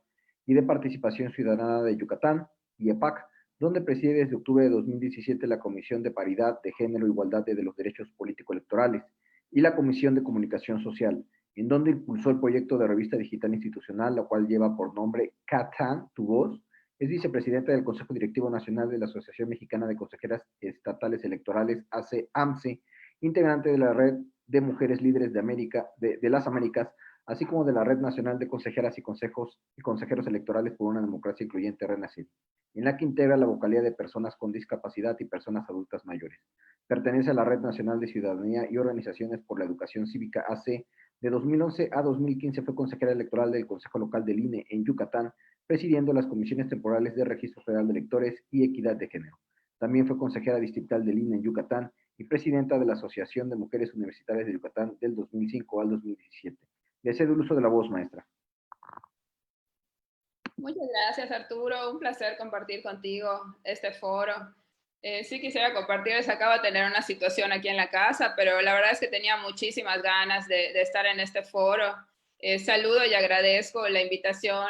y de Participación Ciudadana de Yucatán, IEPAC, donde preside desde octubre de 2017 la Comisión de Paridad, de Género, Igualdad de los Derechos Político-Electorales y la Comisión de Comunicación Social, en donde impulsó el proyecto de revista digital institucional, la cual lleva por nombre CATAN, Tu Voz. Es vicepresidenta del Consejo Directivo Nacional de la Asociación Mexicana de Consejeras Estatales Electorales, ACE-AMSE, integrante de la Red de Mujeres Líderes de las Américas, así como de la Red Nacional de Consejeras y Consejeros Electorales por una Democracia Incluyente, RENACID, en la que integra la vocalía de personas con discapacidad y personas adultas mayores. Pertenece a la Red Nacional de Ciudadanía y Organizaciones por la Educación Cívica, AC. De 2011 a 2015 fue consejera electoral del Consejo Local del INE en Yucatán, presidiendo las comisiones temporales de Registro Federal de Electores y Equidad de Género. También fue consejera distrital del INE en Yucatán y presidenta de la Asociación de Mujeres Universitarias de Yucatán del 2005 al 2017. Le cedo el uso de la voz, maestra. Muchas gracias, Arturo. Un placer compartir contigo este foro. Sí quisiera compartirles, acabo de tener una situación aquí en la casa, pero la verdad es que tenía muchísimas ganas de estar en este foro. Saludo y agradezco la invitación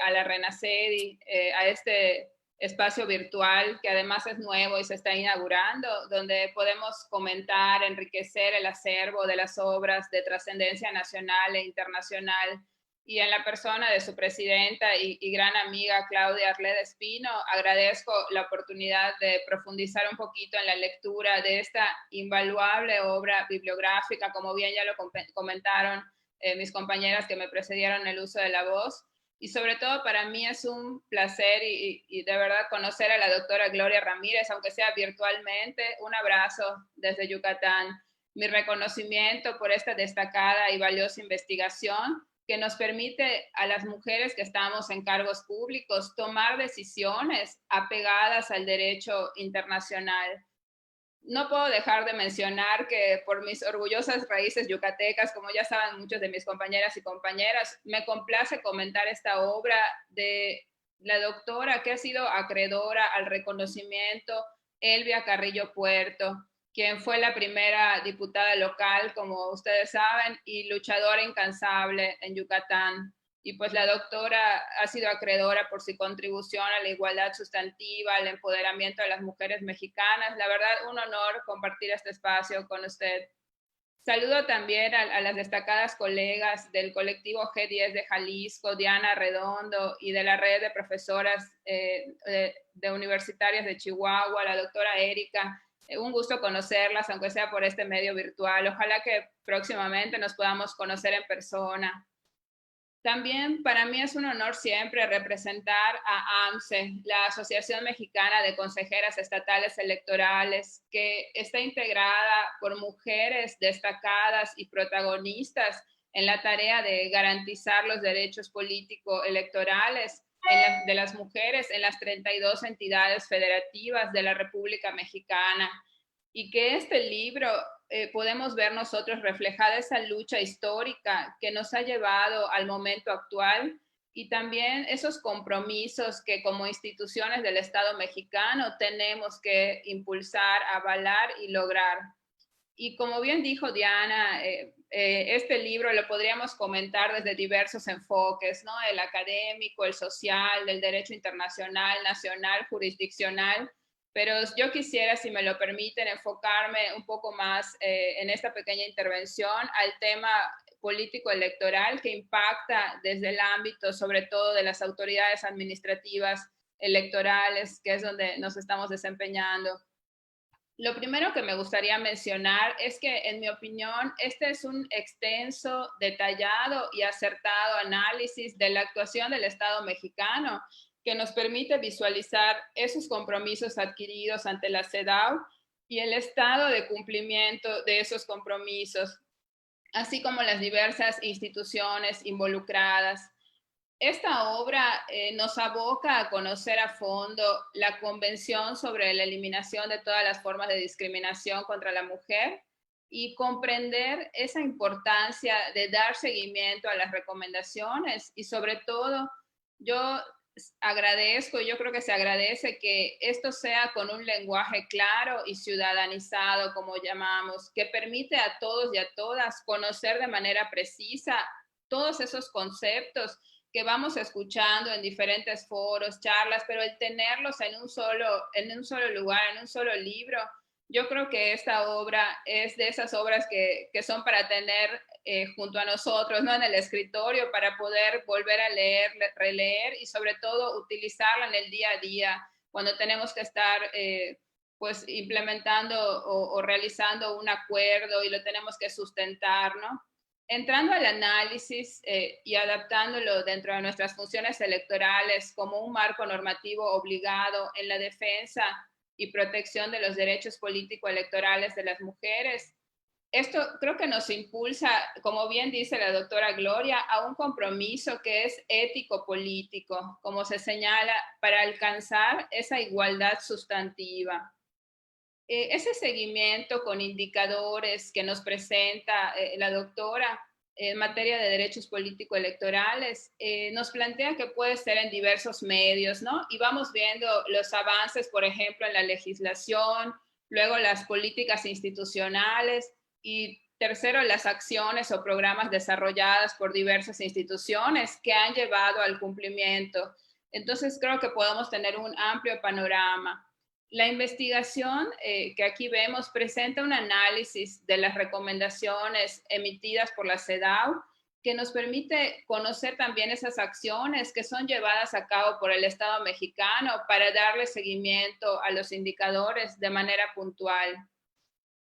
a la RENACEDI, a este espacio virtual que además es nuevo y se está inaugurando, donde podemos comentar, enriquecer el acervo de las obras de trascendencia nacional e internacional, y en la persona de su presidenta y gran amiga Claudia Arleda Espino, agradezco la oportunidad de profundizar un poquito en la lectura de esta invaluable obra bibliográfica, como bien ya lo comentaron mis compañeras que me precedieron en el uso de la voz. Y sobre todo para mí es un placer y de verdad conocer a la doctora Gloria Ramírez, aunque sea virtualmente. Un abrazo desde Yucatán. Mi reconocimiento por esta destacada y valiosa investigación que nos permite a las mujeres que estamos en cargos públicos tomar decisiones apegadas al derecho internacional. No puedo dejar de mencionar que por mis orgullosas raíces yucatecas, como ya saben muchos de mis compañeras y compañeras, me complace comentar esta obra de la doctora que ha sido acreedora al reconocimiento, Elvia Carrillo Puerto, quien fue la primera diputada local, como ustedes saben, y luchadora incansable en Yucatán. Y pues la doctora ha sido acreedora por su contribución a la igualdad sustantiva, al empoderamiento de las mujeres mexicanas. La verdad, un honor compartir este espacio con usted. Saludo también a las destacadas colegas del colectivo G10 de Jalisco, Diana Redondo, y de la red de profesoras de universitarias de Chihuahua, la doctora Erika. Un gusto conocerlas, aunque sea por este medio virtual. Ojalá que próximamente nos podamos conocer en persona. También para mí es un honor siempre representar a AMCE, la Asociación Mexicana de Consejeras Estatales Electorales, que está integrada por mujeres destacadas y protagonistas en la tarea de garantizar los derechos político-electorales de las mujeres en las 32 entidades federativas de la República Mexicana. Y que este libro podemos ver nosotros reflejada esa lucha histórica que nos ha llevado al momento actual, y también esos compromisos que como instituciones del Estado mexicano tenemos que impulsar, avalar y lograr. Y como bien dijo Diana, este libro lo podríamos comentar desde diversos enfoques, ¿no? El académico, el social, del derecho internacional, nacional, jurisdiccional. Pero yo quisiera, si me lo permiten, enfocarme un poco más en esta pequeña intervención al tema político-electoral que impacta desde el ámbito, sobre todo, de las autoridades administrativas electorales, que es donde nos estamos desempeñando. Lo primero que me gustaría mencionar es que, en mi opinión, este es un extenso, detallado y acertado análisis de la actuación del Estado mexicano, que nos permite visualizar esos compromisos adquiridos ante la CEDAW y el estado de cumplimiento de esos compromisos, así como las diversas instituciones involucradas. Esta obra nos aboca a conocer a fondo la Convención sobre la Eliminación de todas las formas de discriminación contra la mujer y comprender esa importancia de dar seguimiento a las recomendaciones, y sobre todo yo agradezco, yo creo que se agradece que esto sea con un lenguaje claro y ciudadanizado, como llamamos, que permite a todos y a todas conocer de manera precisa todos esos conceptos que vamos escuchando en diferentes foros, charlas, pero el tenerlos en un solo lugar, en un solo libro. Yo creo que esta obra es de esas obras que son para tener junto a nosotros, ¿no? En el escritorio, para poder volver a leer, releer y sobre todo utilizarla en el día a día, cuando tenemos que estar pues implementando o realizando un acuerdo y lo tenemos que sustentar, ¿no? Entrando al análisis y adaptándolo dentro de nuestras funciones electorales como un marco normativo obligado en la defensa y protección de los derechos político-electorales de las mujeres, esto creo que nos impulsa, como bien dice la doctora Gloria, a un compromiso que es ético-político, como se señala, para alcanzar esa igualdad sustantiva. Ese seguimiento con indicadores que nos presenta la doctora en materia de derechos político-electorales, nos plantea que puede ser en diversos medios, ¿no? Y vamos viendo los avances, por ejemplo, en la legislación, luego las políticas institucionales y tercero, las acciones o programas desarrolladas por diversas instituciones que han llevado al cumplimiento. Entonces, creo que podemos tener un amplio panorama. La investigación que aquí vemos presenta un análisis de las recomendaciones emitidas por la CEDAW que nos permite conocer también esas acciones que son llevadas a cabo por el Estado mexicano para darle seguimiento a los indicadores de manera puntual.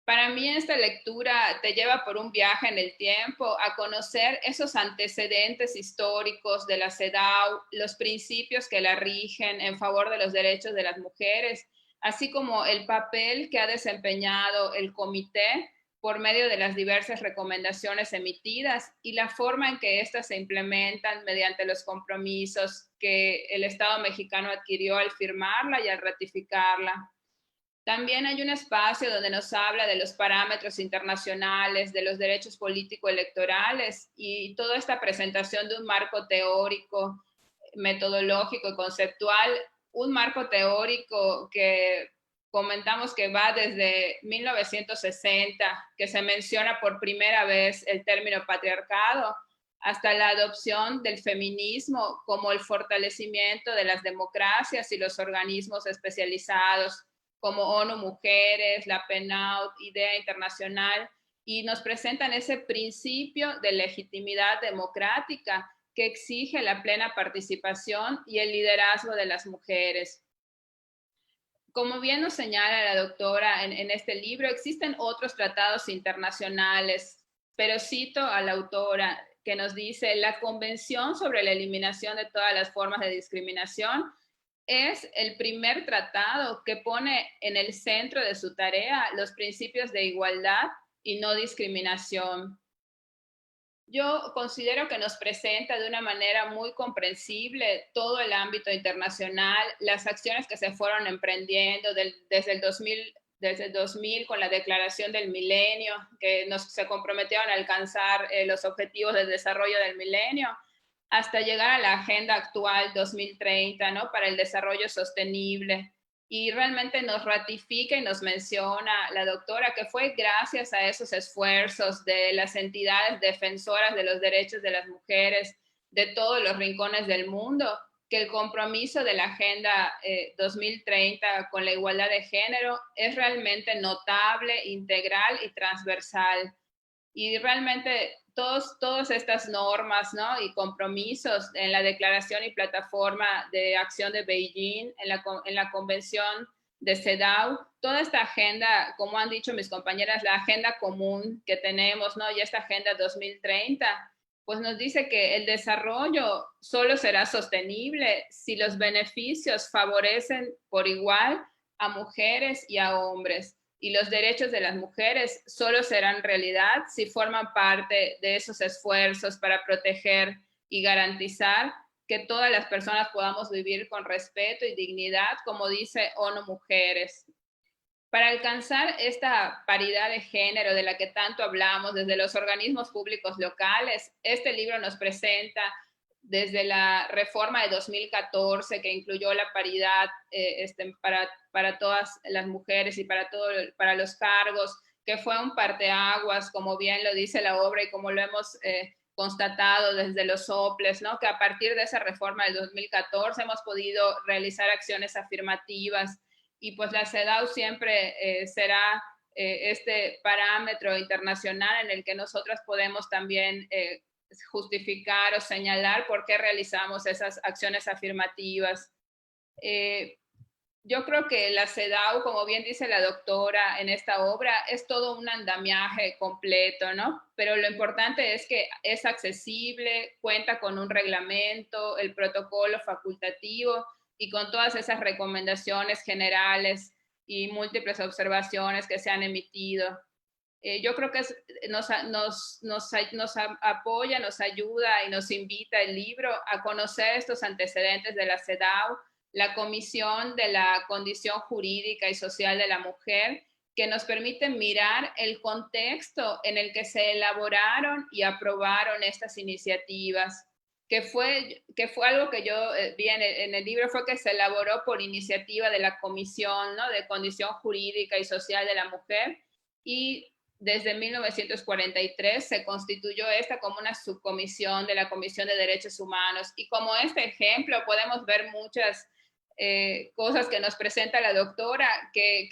Para mí esta lectura te lleva por un viaje en el tiempo a conocer esos antecedentes históricos de la CEDAW, los principios que la rigen en favor de los derechos de las mujeres, así como el papel que ha desempeñado el comité por medio de las diversas recomendaciones emitidas y la forma en que éstas se implementan mediante los compromisos que el Estado mexicano adquirió al firmarla y al ratificarla. También hay un espacio donde nos habla de los parámetros internacionales, de los derechos político-electorales y toda esta presentación de un marco teórico, metodológico y conceptual, un marco teórico que comentamos que va desde 1960, que se menciona por primera vez el término patriarcado, hasta la adopción del feminismo como el fortalecimiento de las democracias y los organismos especializados como ONU Mujeres, la PNUD, IDEA Internacional, y nos presentan ese principio de legitimidad democrática que exige la plena participación y el liderazgo de las mujeres. Como bien nos señala la doctora en este libro, existen otros tratados internacionales, pero cito a la autora que nos dice: la Convención sobre la Eliminación de todas las formas de discriminación es el primer tratado que pone en el centro de su tarea los principios de igualdad y no discriminación. Yo considero que nos presenta de una manera muy comprensible todo el ámbito internacional, las acciones que se fueron emprendiendo desde el 2000 con la Declaración del Milenio, que se comprometieron a alcanzar los objetivos de desarrollo del milenio, hasta llegar a la agenda actual 2030, ¿no? Para el desarrollo sostenible. Y realmente nos ratifica y nos menciona la doctora que fue gracias a esos esfuerzos de las entidades defensoras de los derechos de las mujeres de todos los rincones del mundo que el compromiso de la Agenda 2030 con la igualdad de género es realmente notable, integral y transversal. Y realmente todas estas normas, ¿no? Y compromisos en la Declaración y Plataforma de Acción de Beijing, en la Convención de CEDAW, toda esta agenda, como han dicho mis compañeras, la agenda común que tenemos, ¿no? Y esta Agenda 2030, pues nos dice que el desarrollo solo será sostenible si los beneficios favorecen por igual a mujeres y a hombres. Y los derechos de las mujeres solo serán realidad si forman parte de esos esfuerzos para proteger y garantizar que todas las personas podamos vivir con respeto y dignidad, como dice ONU Mujeres. Para alcanzar esta paridad de género de la que tanto hablamos desde los organismos públicos locales, este libro nos presenta desde la reforma de 2014 que incluyó la paridad para todas las mujeres y para los cargos, que fue un parteaguas, como bien lo dice la obra y como lo hemos constatado desde los soples, ¿no? Que a partir de esa reforma del 2014 hemos podido realizar acciones afirmativas y pues la CEDAW siempre será este parámetro internacional en el que nosotras podemos también justificar o señalar por qué realizamos esas acciones afirmativas. Yo creo que la CEDAW, como bien dice la doctora en esta obra, es todo un andamiaje completo, ¿no? Pero lo importante es que es accesible, cuenta con un reglamento, el protocolo facultativo y con todas esas recomendaciones generales y múltiples observaciones que se han emitido. Yo creo que nos apoya, nos ayuda y nos invita el libro a conocer estos antecedentes de la CEDAW, la Comisión de la Condición Jurídica y Social de la Mujer, que nos permite mirar el contexto en el que se elaboraron y aprobaron estas iniciativas, que fue algo que yo vi en el libro, fue que se elaboró por iniciativa de la Comisión, ¿no?, de Condición Jurídica y Social de la Mujer, y desde 1943 se constituyó esta como una subcomisión de la Comisión de Derechos Humanos, y como este ejemplo podemos ver muchas cosas que nos presenta la doctora que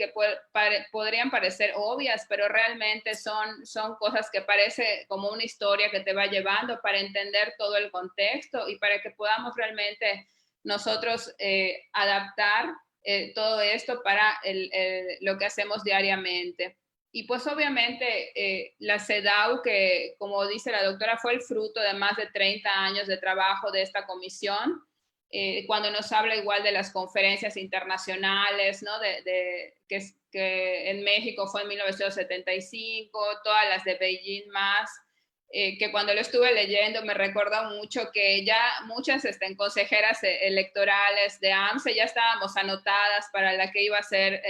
podrían parecer obvias, pero realmente son cosas que parece como una historia que te va llevando para entender todo el contexto y para que podamos realmente nosotros adaptar todo esto para lo que hacemos diariamente. Y pues obviamente la CEDAW, que como dice la doctora, fue el fruto de más de 30 años de trabajo de esta comisión, cuando nos habla igual de las conferencias internacionales, ¿no?, que en México fue en 1975, todas las de Beijing más, que cuando lo estuve leyendo me recordó mucho que ya muchas consejeras electorales de AMSE ya estábamos anotadas para la que iba a ser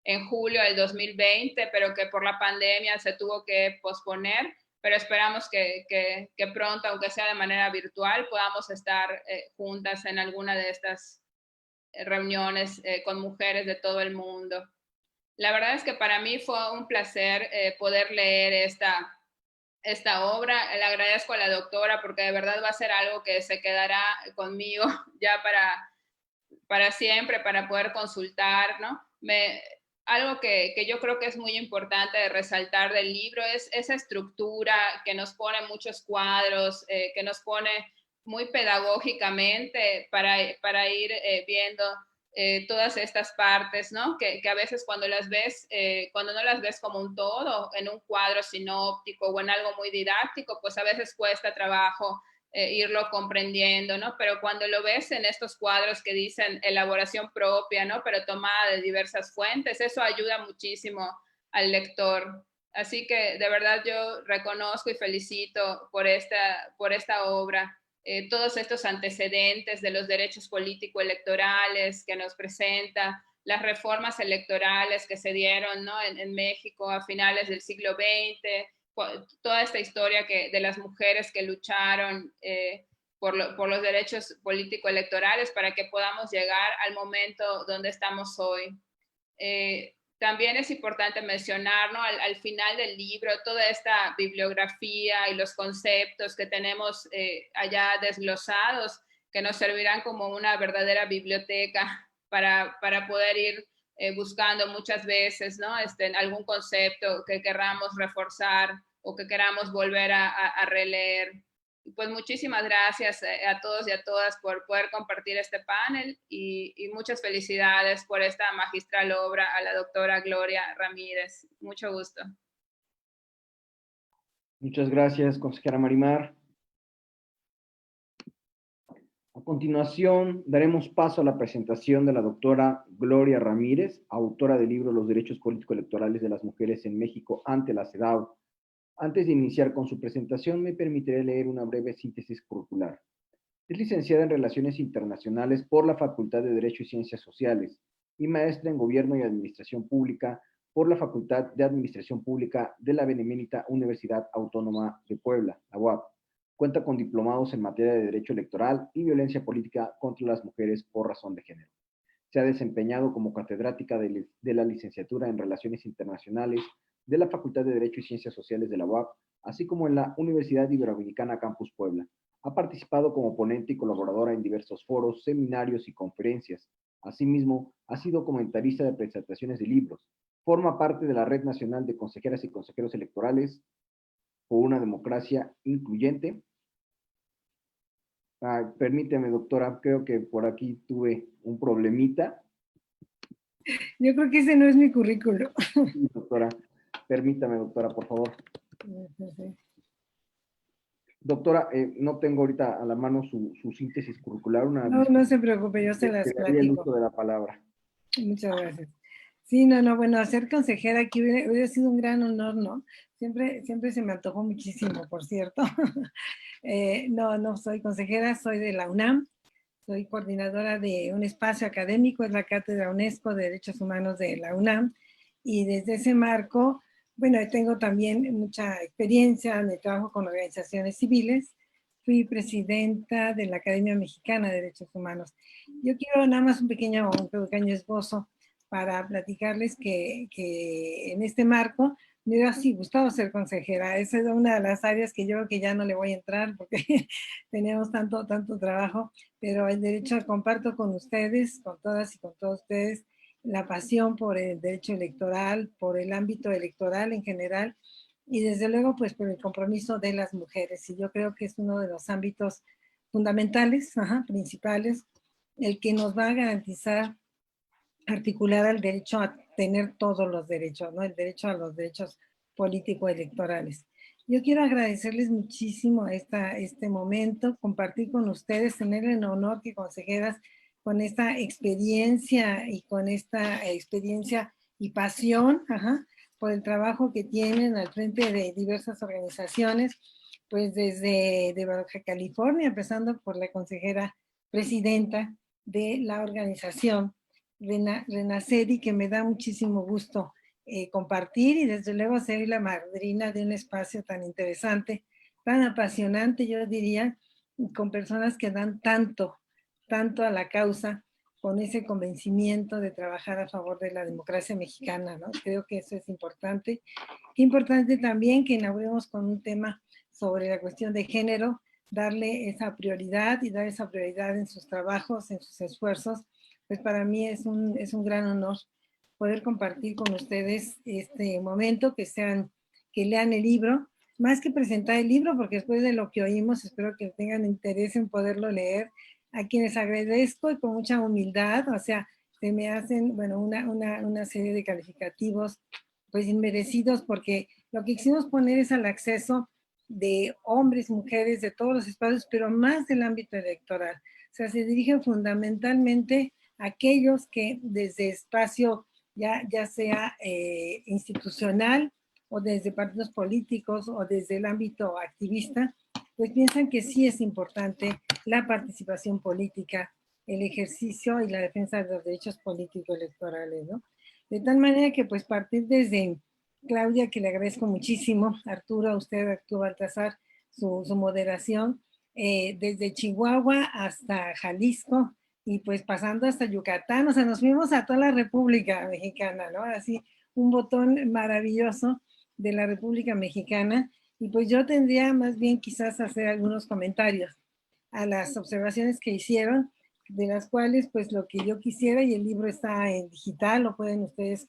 en julio del 2020, pero que por la pandemia se tuvo que posponer. Pero esperamos que pronto, aunque sea de manera virtual, podamos estar juntas en alguna de estas reuniones con mujeres de todo el mundo. La verdad es que para mí fue un placer poder leer esta obra. Le agradezco a la doctora porque de verdad va a ser algo que se quedará conmigo ya para siempre, para poder consultar, ¿no? Algo que yo creo que es muy importante de resaltar del libro es esa estructura que nos pone muchos cuadros, que nos pone muy pedagógicamente para ir viendo todas estas partes, ¿no? Que a veces cuando las ves, cuando no las ves como un todo, en un cuadro sinóptico o en algo muy didáctico, pues a veces cuesta trabajo irlo comprendiendo, ¿no? Pero cuando lo ves en estos cuadros que dicen elaboración propia, ¿no?, pero tomada de diversas fuentes, eso ayuda muchísimo al lector. Así que de verdad yo reconozco y felicito por esta obra, todos estos antecedentes de los derechos político-electorales que nos presenta, las reformas electorales que se dieron, ¿no?, en México a finales del siglo XX, toda esta historia de las mujeres que lucharon por los derechos político-electorales para que podamos llegar al momento donde estamos hoy. También es importante mencionar, ¿no?, al final del libro, toda esta bibliografía y los conceptos que tenemos allá desglosados, que nos servirán como una verdadera biblioteca para poder ir buscando muchas veces, ¿no?, algún concepto que queramos reforzar o que queramos volver a releer. Pues muchísimas gracias a todos y a todas por poder compartir este panel y muchas felicidades por esta magistral obra a la doctora Gloria Ramírez. Mucho gusto. Muchas gracias, consejera Marimar. A continuación, daremos paso a la presentación de la doctora Gloria Ramírez, autora del libro Los derechos político-electorales de las mujeres en México ante la CEDAW. Antes de iniciar con su presentación, me permitiré leer una breve síntesis curricular. Es licenciada en Relaciones Internacionales por la Facultad de Derecho y Ciencias Sociales y maestra en Gobierno y Administración Pública por la Facultad de Administración Pública de la Benemérita Universidad Autónoma de Puebla, la UAP. Cuenta con diplomados en materia de Derecho Electoral y Violencia Política contra las Mujeres por razón de género. Se ha desempeñado como catedrática de la Licenciatura en Relaciones Internacionales de la Facultad de Derecho y Ciencias Sociales de la UAP, así como en la Universidad Iberoamericana Campus Puebla. Ha participado como ponente y colaboradora en diversos foros, seminarios y conferencias. Asimismo, ha sido comentarista de presentaciones de libros. Forma parte de la Red Nacional de Consejeras y Consejeros Electorales por una Democracia Incluyente. Permíteme, doctora, creo que por aquí tuve un problemita. Yo creo que ese no es mi currículo. Sí, doctora. Permítame, doctora, por favor. Doctora, no tengo ahorita a la mano su síntesis curricular. No se preocupe, yo se las platico. El uso de la palabra. Muchas gracias. Sí, bueno, ser consejera aquí hubiera sido un gran honor, ¿no? Siempre se me antojó muchísimo, por cierto. No soy consejera, soy de la UNAM. Soy coordinadora de un espacio académico, es la Cátedra UNESCO de Derechos Humanos de la UNAM. y desde ese marco, bueno, tengo también mucha experiencia en el trabajo con organizaciones civiles. Fui presidenta de la Academia Mexicana de Derechos Humanos. Yo quiero nada más un pequeño esbozo para platicarles que en este marco me hubiera sí gustado ser consejera. Esa es una de las áreas que yo creo que ya no le voy a entrar porque tenemos tanto trabajo, pero el derecho comparto con ustedes, con todas y con todos ustedes, la pasión por el derecho electoral, por el ámbito electoral en general, y desde luego pues por el compromiso de las mujeres. Y yo creo que es uno de los ámbitos fundamentales, principales, el que nos va a garantizar articular al derecho a tener todos los derechos, ¿no? El derecho a los derechos político-electorales. Yo quiero agradecerles muchísimo este momento, compartir con ustedes, tener el honor que consejeras con esta experiencia y pasión, por el trabajo que tienen al frente de diversas organizaciones, pues desde de Baja California, empezando por la consejera presidenta de la organización Renacedi, que me da muchísimo gusto compartir, y desde luego ser la madrina de un espacio tan interesante, tan apasionante, yo diría, con personas que dan tanto a la causa, con ese convencimiento de trabajar a favor de la democracia mexicana, ¿no? Creo que eso es importante. Qué importante también que inauguremos con un tema sobre la cuestión de género, darle esa prioridad y dar esa prioridad en sus trabajos, en sus esfuerzos. Pues para mí es un gran honor poder compartir con ustedes este momento, que lean el libro, más que presentar el libro, porque después de lo que oímos, espero que tengan interés en poderlo leer, a quienes agradezco y con mucha humildad, o sea, se me hacen, bueno, una serie de calificativos, pues inmerecidos, porque lo que quisimos poner es al acceso de hombres, mujeres, de todos los espacios, pero más del ámbito electoral. O sea, se dirigen fundamentalmente a aquellos que desde espacio ya sea institucional o desde partidos políticos o desde el ámbito activista, pues piensan que sí es importante la participación política, el ejercicio y la defensa de los derechos políticos electorales, ¿no? De tal manera que pues partir desde Claudia, que le agradezco muchísimo, Arturo, a usted, Arturo Baltasar, su moderación, desde Chihuahua hasta Jalisco, y pues pasando hasta Yucatán, o sea, nos fuimos a toda la República Mexicana, ¿no? Así, un botón maravilloso de la República Mexicana, y pues yo tendría más bien quizás hacer algunos comentarios a las observaciones que hicieron, de las cuales pues lo que yo quisiera, y el libro está en digital, lo pueden ustedes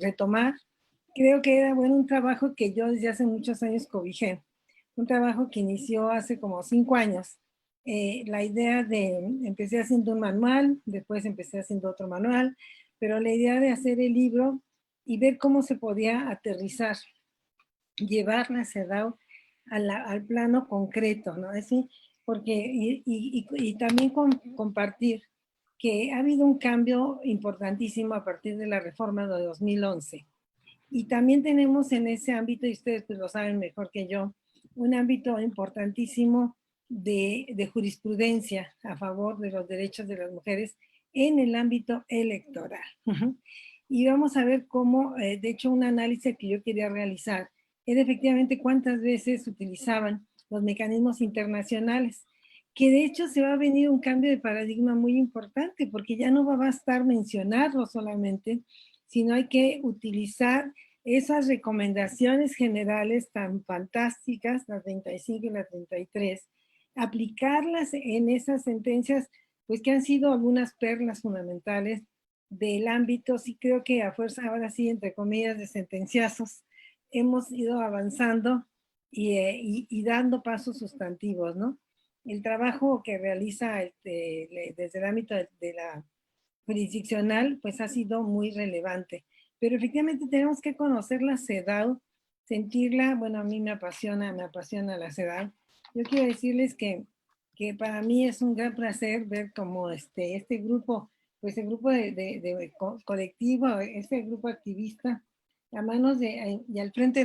retomar. Creo que era bueno un trabajo que yo desde hace muchos años cobijé, un trabajo que inició hace como 5 años. La idea empecé haciendo un manual, después empecé haciendo otro manual, pero la idea de hacer el libro y ver cómo se podía aterrizar, llevar la CEDAW al plano concreto, ¿no? Así, porque, y también compartir que ha habido un cambio importantísimo a partir de la reforma de 2011. Y también tenemos en ese ámbito, y ustedes pues lo saben mejor que yo, un ámbito importantísimo de jurisprudencia a favor de los derechos de las mujeres en el ámbito electoral. Y vamos a ver cómo, de hecho, un análisis que yo quería realizar era efectivamente cuántas veces utilizaban los mecanismos internacionales, que de hecho se va a venir un cambio de paradigma muy importante, porque ya no va a bastar mencionarlo solamente, sino hay que utilizar esas recomendaciones generales tan fantásticas, la 35 y la 33, aplicarlas en esas sentencias, pues que han sido algunas perlas fundamentales del ámbito. Sí creo que a fuerza, ahora sí, entre comillas, de sentenciazos, hemos ido avanzando y dando pasos sustantivos, ¿no? El trabajo que realiza desde el ámbito de la jurisdiccional, pues ha sido muy relevante. Pero efectivamente tenemos que conocer la CEDAW, sentirla. Bueno, a mí me apasiona la CEDAW. Yo quiero decirles que para mí es un gran placer ver cómo este grupo, pues el grupo de colectivo, este grupo activista, a manos y al frente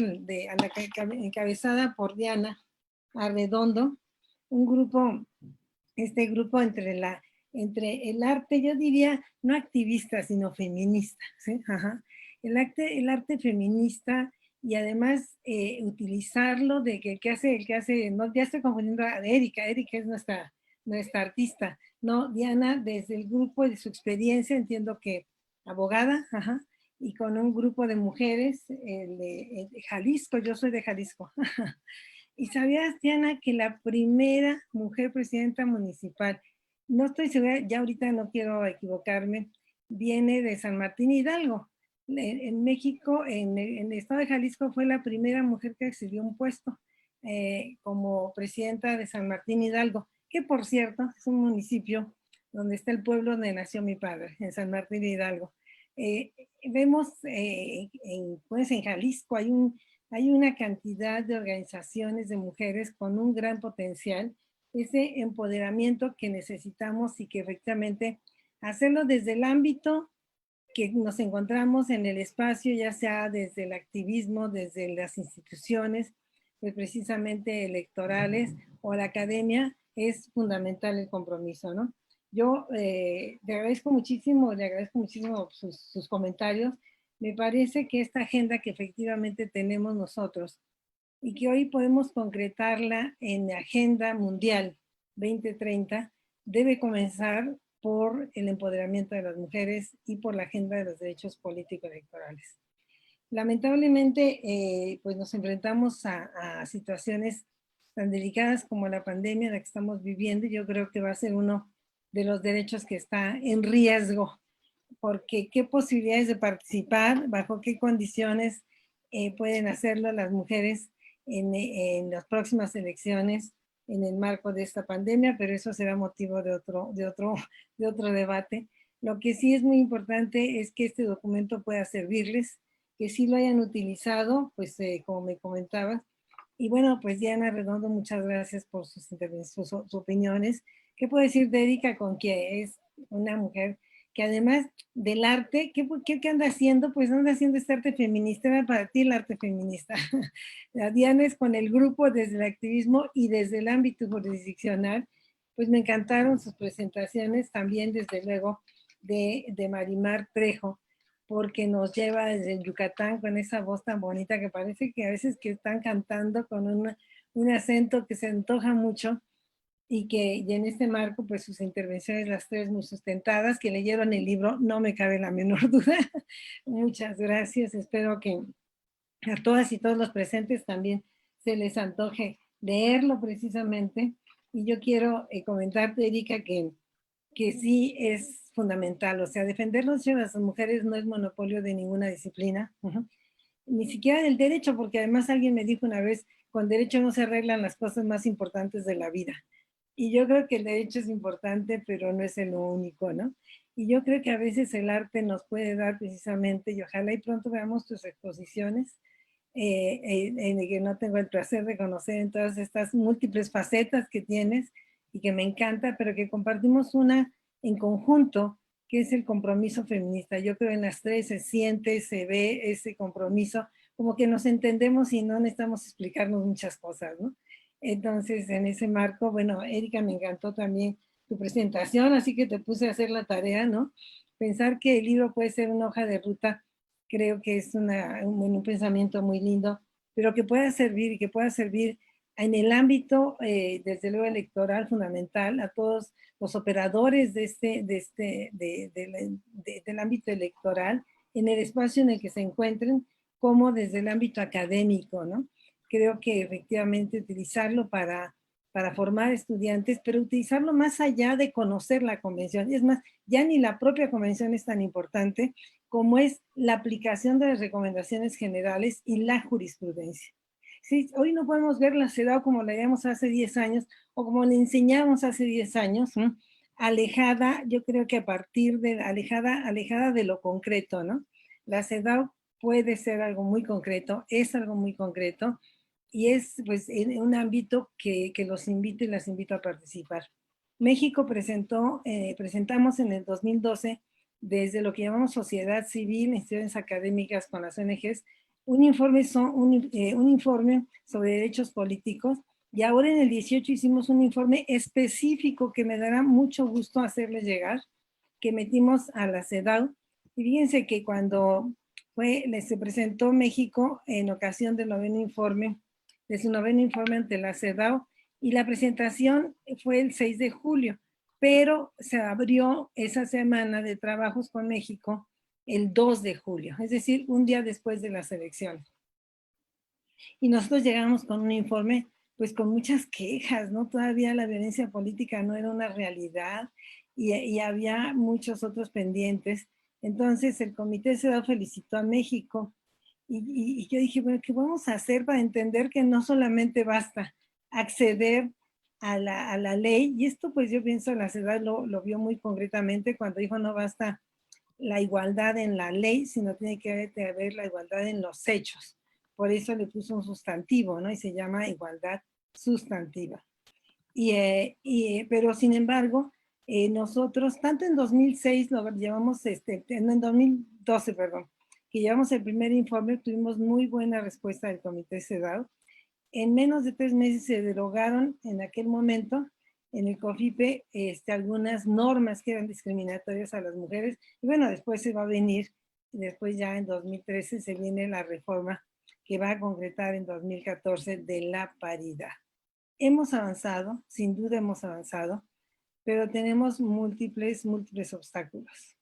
encabezada por Diana Arredondo, un grupo, grupo entre el arte, yo diría, no activista, sino feminista, ¿sí? el arte feminista y además utilizarlo de que el que hace, no, ya estoy confundiendo a Erika es nuestra artista, no, Diana, desde el grupo y de su experiencia, entiendo que abogada, ajá, y con un grupo de mujeres de Jalisco, yo soy de Jalisco. ¿Y sabías, Diana, que la primera mujer presidenta municipal, no estoy segura, ya ahorita no quiero equivocarme, viene de San Martín Hidalgo? En México, en el estado de Jalisco, fue la primera mujer que accedió a un puesto como presidenta de San Martín Hidalgo, que por cierto es un municipio donde está el pueblo donde nació mi padre, en San Martín Hidalgo. Vemos pues en Jalisco hay una cantidad de organizaciones de mujeres con un gran potencial, ese empoderamiento que necesitamos y que efectivamente hacerlo desde el ámbito que nos encontramos en el espacio, ya sea desde el activismo, desde las instituciones, pues precisamente electorales o la academia, es fundamental el compromiso, ¿no? Yo le agradezco muchísimo sus comentarios. Me parece que esta agenda que efectivamente tenemos nosotros y que hoy podemos concretarla en la Agenda Mundial 2030, debe comenzar por el empoderamiento de las mujeres y por la agenda de los derechos políticos electorales. Lamentablemente, pues nos enfrentamos a situaciones tan delicadas como la pandemia en la que estamos viviendo, y yo creo que va a ser uno de los derechos que está en riesgo, porque qué posibilidades de participar, bajo qué condiciones pueden hacerlo las mujeres en las próximas elecciones en el marco de esta pandemia, pero eso será motivo de otro debate. Lo que sí es muy importante es que este documento pueda servirles, que sí lo hayan utilizado, pues como me comentabas. Y bueno, pues Diana Redondo, muchas gracias por sus opiniones. ¿Qué puedo decir de Erika, con que es una mujer que además del arte, ¿qué anda haciendo? Pues anda haciendo este arte feminista, era para ti el arte feminista. La Diana es con el grupo desde el activismo y desde el ámbito jurisdiccional. Pues me encantaron sus presentaciones, también desde luego de Marimar Trejo, porque nos lleva desde el Yucatán con esa voz tan bonita que parece que a veces que están cantando con un acento que se antoja mucho. Y en este marco, pues sus intervenciones, las tres muy sustentadas, que leyeron el libro, no me cabe la menor duda. Muchas gracias, espero que a todas y todos los presentes también se les antoje leerlo precisamente. Y yo quiero comentarte, Erika, que sí es fundamental, o sea, defender los derechos de las mujeres no es monopolio de ninguna disciplina, ni siquiera del derecho, porque además alguien me dijo una vez, con derecho no se arreglan las cosas más importantes de la vida. Y yo creo que el derecho es importante, pero no es el único, ¿no? Y yo creo que a veces el arte nos puede dar precisamente, y ojalá y pronto veamos tus exposiciones, en el que no tengo el placer de conocer en todas estas múltiples facetas que tienes y que me encanta, pero que compartimos una en conjunto, que es el compromiso feminista. Yo creo en las tres se siente, se ve ese compromiso, como que nos entendemos y no necesitamos explicarnos muchas cosas, ¿no? Entonces, en ese marco, bueno, Erika, me encantó también tu presentación, así que te puse a hacer la tarea, ¿no? Pensar que el libro puede ser una hoja de ruta, creo que es un pensamiento muy lindo, pero que pueda servir y que pueda servir en el ámbito, desde luego, electoral fundamental, a todos los operadores del ámbito electoral, en el espacio en el que se encuentren, como desde el ámbito académico, ¿no? Creo que efectivamente utilizarlo para formar estudiantes, pero utilizarlo más allá de conocer la convención. Es más, ya ni la propia convención es tan importante como es la aplicación de las recomendaciones generales y la jurisprudencia. Sí, hoy no podemos ver la CEDAW como la veíamos hace 10 años o como le enseñamos hace 10 años, ¿no? Alejada, yo creo que alejada de lo concreto, ¿no? La CEDAW puede ser algo muy concreto, es algo muy concreto, y es pues en un ámbito que los invito y las invito a participar. México presentamos en el 2012, desde lo que llamamos sociedad civil, instituciones académicas con las ONGs, un informe sobre derechos políticos, y ahora en el 18 hicimos un informe específico que me dará mucho gusto hacerles llegar, que metimos a la CEDAW. Y fíjense que cuando se presentó México en ocasión del de su noveno informe ante la CEDAW, y la presentación fue el 6 de julio, pero se abrió esa semana de trabajos con México el 2 de julio, es decir, un día después de las elecciones. Y nosotros llegamos con un informe, pues con muchas quejas, ¿no? Todavía la violencia política no era una realidad y había muchos otros pendientes. Entonces el Comité CEDAW felicitó a México y yo dije, bueno, ¿qué vamos a hacer para entender que no solamente basta acceder a la ley? Y esto pues yo pienso la CEDAW lo vio muy concretamente cuando dijo no basta la igualdad en la ley, sino tiene que haber la igualdad en los hechos. Por eso le puso un sustantivo, ¿no? Y se llama igualdad sustantiva. Pero sin embargo, nosotros, tanto en 2006, lo llevamos, en 2012, perdón, que llevamos el primer informe, tuvimos muy buena respuesta del Comité CEDAW. En menos de 3 meses se derogaron en aquel momento en el COFIPE algunas normas que eran discriminatorias a las mujeres. Y bueno, después se va a venir, después ya en 2013 se viene la reforma que va a concretar en 2014 de la paridad. Hemos avanzado, sin duda hemos avanzado, pero tenemos múltiples obstáculos.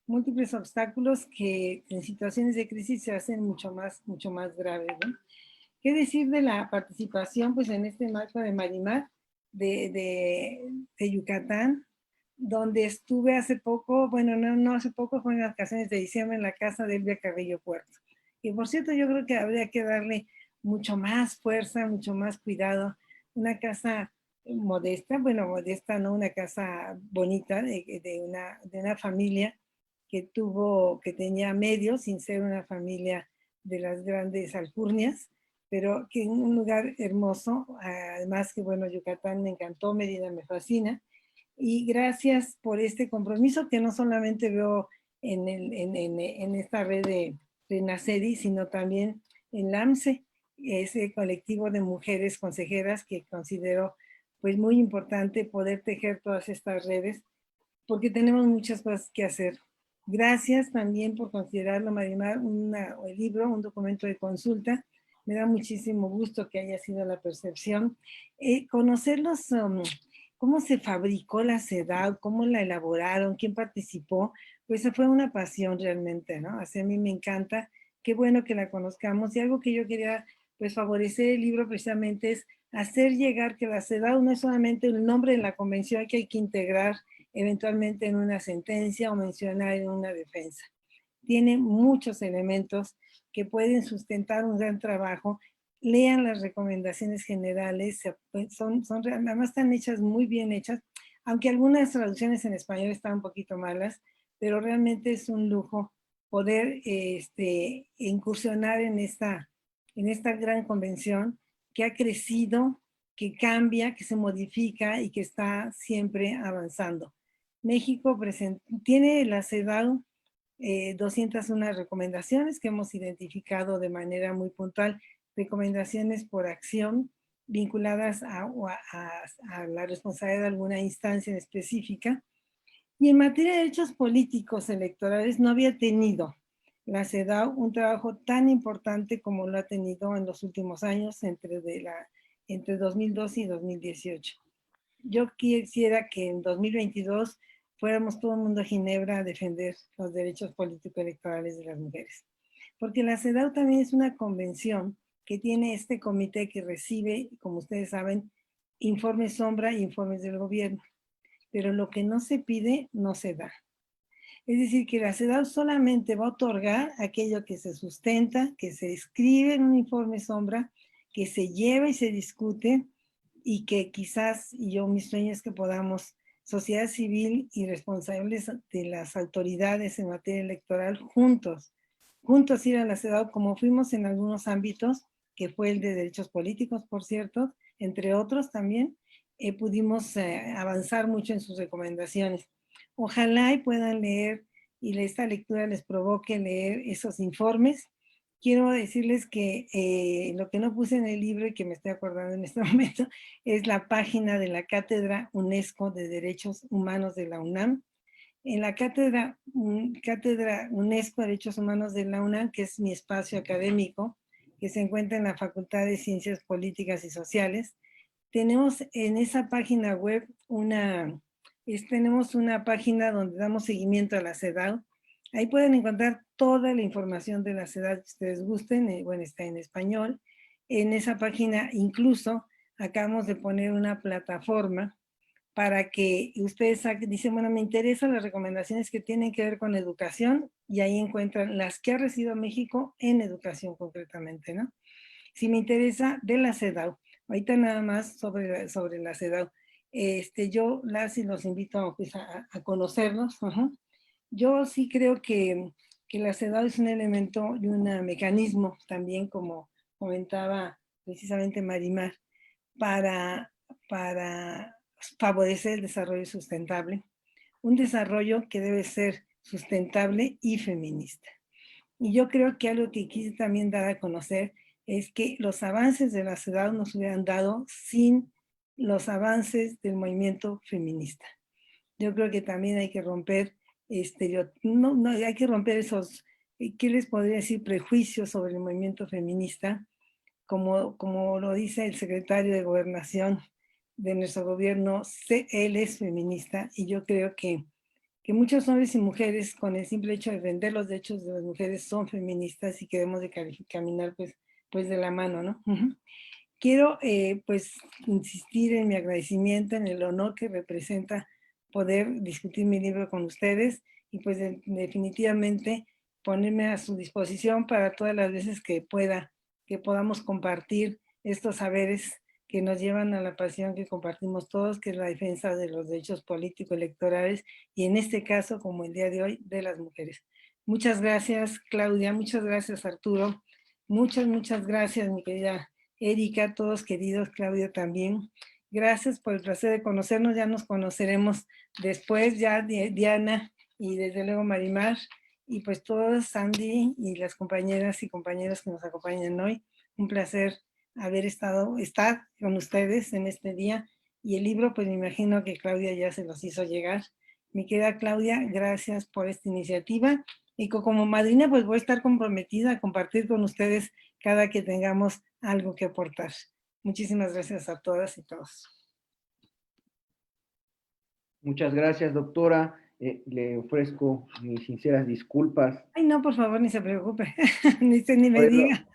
Múltiples obstáculos que en situaciones de crisis se hacen mucho más graves, ¿no? ¿Qué decir de la participación pues, en este marco de Marimar de Yucatán, donde estuve hace poco, bueno, no hace poco, fue en las vacaciones de diciembre en la casa de Elvia Carrillo Puerto? Y por cierto, yo creo que habría que darle mucho más fuerza, mucho más cuidado. Una casa modesta, bueno, modesta, no, una casa bonita de una familia que tenía medios, sin ser una familia de las grandes alcurnias, pero que en un lugar hermoso, además que bueno, Yucatán me encantó, Mérida me fascina, y gracias por este compromiso que no solamente veo en esta red de Renacedi, sino también en la AMCE, ese colectivo de mujeres consejeras que considero pues muy importante poder tejer todas estas redes, porque tenemos muchas cosas que hacer. Gracias también por considerarlo, Marimar, el libro, un documento de consulta. Me da muchísimo gusto que haya sido la percepción. Conocerlos, cómo se fabricó la CEDAW, cómo la elaboraron, quién participó, pues fue una pasión realmente, ¿no? Así a mí me encanta, qué bueno que la conozcamos. Y algo que yo quería, pues, favorecer el libro precisamente es hacer llegar que la CEDAW no es solamente el nombre de la convención que hay que integrar eventualmente en una sentencia o mencionar en una defensa. Tiene muchos elementos que pueden sustentar un gran trabajo. Lean las recomendaciones generales, además están hechas, muy bien hechas, aunque algunas traducciones en español están un poquito malas, pero realmente es un lujo poder incursionar en esta gran convención que ha crecido, que cambia, que se modifica y que está siempre avanzando. México tiene la CEDAW 201 recomendaciones que hemos identificado de manera muy puntual, recomendaciones por acción vinculadas a la responsabilidad de alguna instancia en específica. Y en materia de derechos políticos electorales no había tenido la CEDAW un trabajo tan importante como lo ha tenido en los últimos años entre 2012 y 2018. Yo quisiera que en 2022 fuéramos todo el mundo a Ginebra a defender los derechos político-electorales de las mujeres. Porque la CEDAW también es una convención que tiene este comité que recibe, como ustedes saben, informes sombra e informes del gobierno. Pero lo que no se pide, no se da. Es decir, que la CEDAW solamente va a otorgar aquello que se sustenta, que se escribe en un informe sombra, que se lleva y se discute, y que quizás, mi sueño es que podamos, sociedad civil y responsables de las autoridades en materia electoral, juntos ir a la CEDAW, como fuimos en algunos ámbitos, que fue el de derechos políticos, por cierto, entre otros también, pudimos avanzar mucho en sus recomendaciones. Ojalá y puedan leer y esta lectura les provoque leer esos informes. Quiero decirles que lo que no puse en el libro y que me estoy acordando en este momento es la página de la Cátedra UNESCO de Derechos Humanos de la UNAM, en la cátedra UNESCO Derechos Humanos de la UNAM, que es mi espacio académico, que se encuentra en la Facultad de Ciencias Políticas y Sociales, tenemos en esa página web tenemos una página donde damos seguimiento a la CEDAW. Ahí pueden encontrar toda la información de la CEDAW que ustedes gusten, bueno, está en español. En esa página incluso acabamos de poner una plataforma para que ustedes dicen, bueno, me interesan las recomendaciones que tienen que ver con educación, y ahí encuentran las que ha recibido México en educación concretamente, ¿no? Si me interesa de la CEDAW, ahorita nada más sobre la CEDAW, yo las y los invito pues, a conocerlos. Yo sí creo que la CEDAW es un elemento y un mecanismo también, como comentaba precisamente Marimar, para favorecer el desarrollo sustentable, un desarrollo que debe ser sustentable y feminista. Y yo creo que algo que quise también dar a conocer es que los avances de la CEDAW no se hubieran dado sin los avances del movimiento feminista. Yo creo que también hay que romper hay que romper esos, ¿qué les podría decir? Prejuicios sobre el movimiento feminista, como lo dice el secretario de Gobernación de nuestro gobierno, él es feminista, y yo creo que muchos hombres y mujeres, con el simple hecho de defender los derechos de las mujeres, son feministas, y que debemos de caminar pues de la mano, ¿no? Quiero pues insistir en mi agradecimiento, en el honor que representa poder discutir mi libro con ustedes, y pues definitivamente ponerme a su disposición para todas las veces que podamos compartir estos saberes que nos llevan a la pasión que compartimos todos, que es la defensa de los derechos político-electorales, y en este caso, como el día de hoy, de las mujeres. Muchas gracias, Claudia, muchas gracias, Arturo, muchas gracias, mi querida Erika, todos queridos, Claudia también. Gracias por el placer de conocernos, ya nos conoceremos después, ya Diana y desde luego Marimar, y pues todos, Sandy y las compañeras y compañeros que nos acompañan hoy. Un placer estar con ustedes en este día, y el libro pues me imagino que Claudia ya se los hizo llegar. Mi querida Claudia, gracias por esta iniciativa, y como madrina pues voy a estar comprometida a compartir con ustedes cada que tengamos algo que aportar. Muchísimas gracias a todas y todos. Muchas gracias, doctora. Le ofrezco mis sinceras disculpas. Ay, no, por favor, ni se preocupe. ni me diga.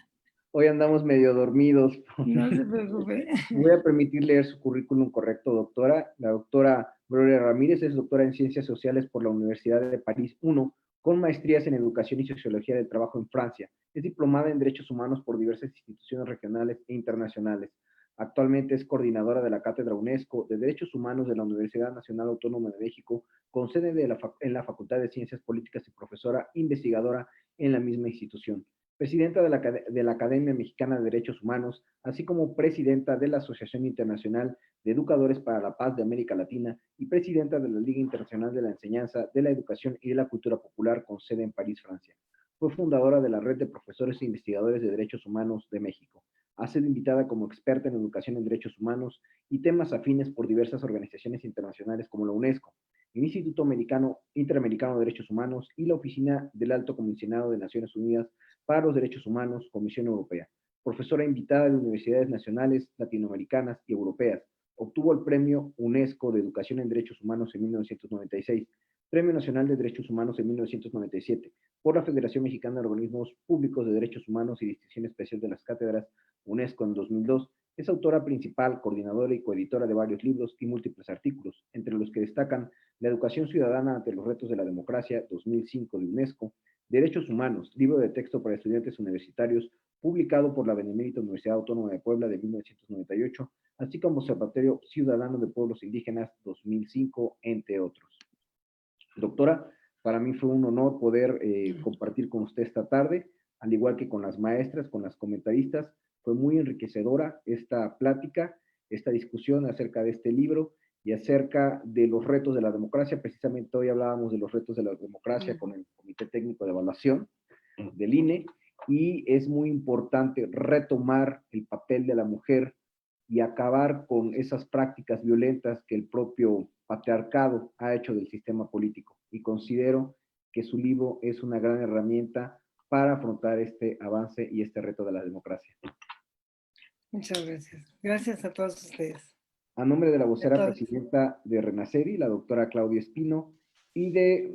Hoy andamos medio dormidos. No se preocupe. Voy a permitir leer su currículum correcto, doctora. La doctora Gloria Ramírez es doctora en Ciencias Sociales por la Universidad de París I, con maestrías en Educación y Sociología del Trabajo en Francia. Es diplomada en Derechos Humanos por diversas instituciones regionales e internacionales. Actualmente es coordinadora de la Cátedra UNESCO de Derechos Humanos de la Universidad Nacional Autónoma de México, con sede en la Facultad de Ciencias Políticas y profesora investigadora en la misma institución. Presidenta de la Academia Mexicana de Derechos Humanos, así como presidenta de la Asociación Internacional de Educadores para la Paz de América Latina y presidenta de la Liga Internacional de la Enseñanza, de la Educación y de la Cultura Popular, con sede en París, Francia. Fue fundadora de la Red de Profesores e Investigadores de Derechos Humanos de México. Ha sido invitada como experta en educación en derechos humanos y temas afines por diversas organizaciones internacionales como la UNESCO, el Instituto Interamericano de Derechos Humanos y la Oficina del Alto Comisionado de Naciones Unidas para los Derechos Humanos, Comisión Europea. Profesora invitada de universidades nacionales, latinoamericanas y europeas. Obtuvo el Premio UNESCO de Educación en Derechos Humanos en 1996, Premio Nacional de Derechos Humanos en 1997, por la Federación Mexicana de Organismos Públicos de Derechos Humanos y Distinción Especial de las Cátedras UNESCO en 2002. Es autora principal, coordinadora y coeditora de varios libros y múltiples artículos, entre los que destacan La Educación Ciudadana ante los Retos de la Democracia, 2005 de UNESCO, Derechos Humanos, libro de texto para estudiantes universitarios, publicado por la Benemérita Universidad Autónoma de Puebla de 1998, así como Observatorio Ciudadano de Pueblos Indígenas 2005, entre otros. Doctora, para mí fue un honor poder compartir con usted esta tarde, al igual que con las maestras, con las comentaristas. Fue muy enriquecedora esta plática, esta discusión acerca de este libro y acerca de los retos de la democracia. Precisamente hoy hablábamos de los retos de la democracia con el Comité Técnico de Evaluación del INE, y es muy importante retomar el papel de la mujer y acabar con esas prácticas violentas que el propio patriarcado ha hecho del sistema político. y considero que su libro es una gran herramienta para afrontar este avance y este reto de la democracia. Muchas gracias. Gracias a todos ustedes. A nombre de la vocera todos. presidenta de Renaceri, la doctora Claudia Espino, y de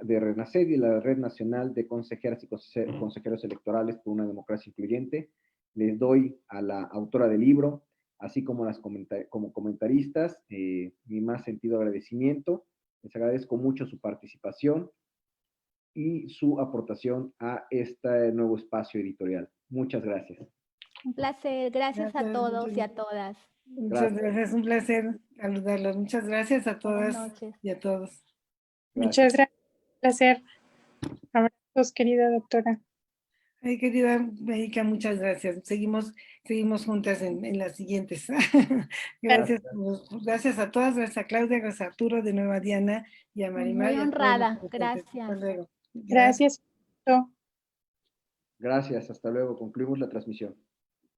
Renaceri, la Red Nacional de Consejeras y Consejeros Electorales por una Democracia Incluyente, les doy a la autora del libro, así como como comentaristas, mi más sentido agradecimiento. Les agradezco mucho su participación y su aportación a este nuevo espacio editorial. Muchas gracias. Un placer. Gracias a Gracias, todos y a todas. Muchas gracias, un placer saludarlos. Muchas gracias a todas Buenas noches. y a todos. Muchas gracias. Placer. Abrazos, querida doctora. Ay, querida Médica, muchas gracias. Seguimos juntas en las siguientes. Gracias a todas, gracias a Claudia, gracias a Arturo, de nuevo a Diana y a Marimar. Muy honrada, gracias. Hasta luego. Gracias. Gracias, hasta luego. Concluimos la transmisión.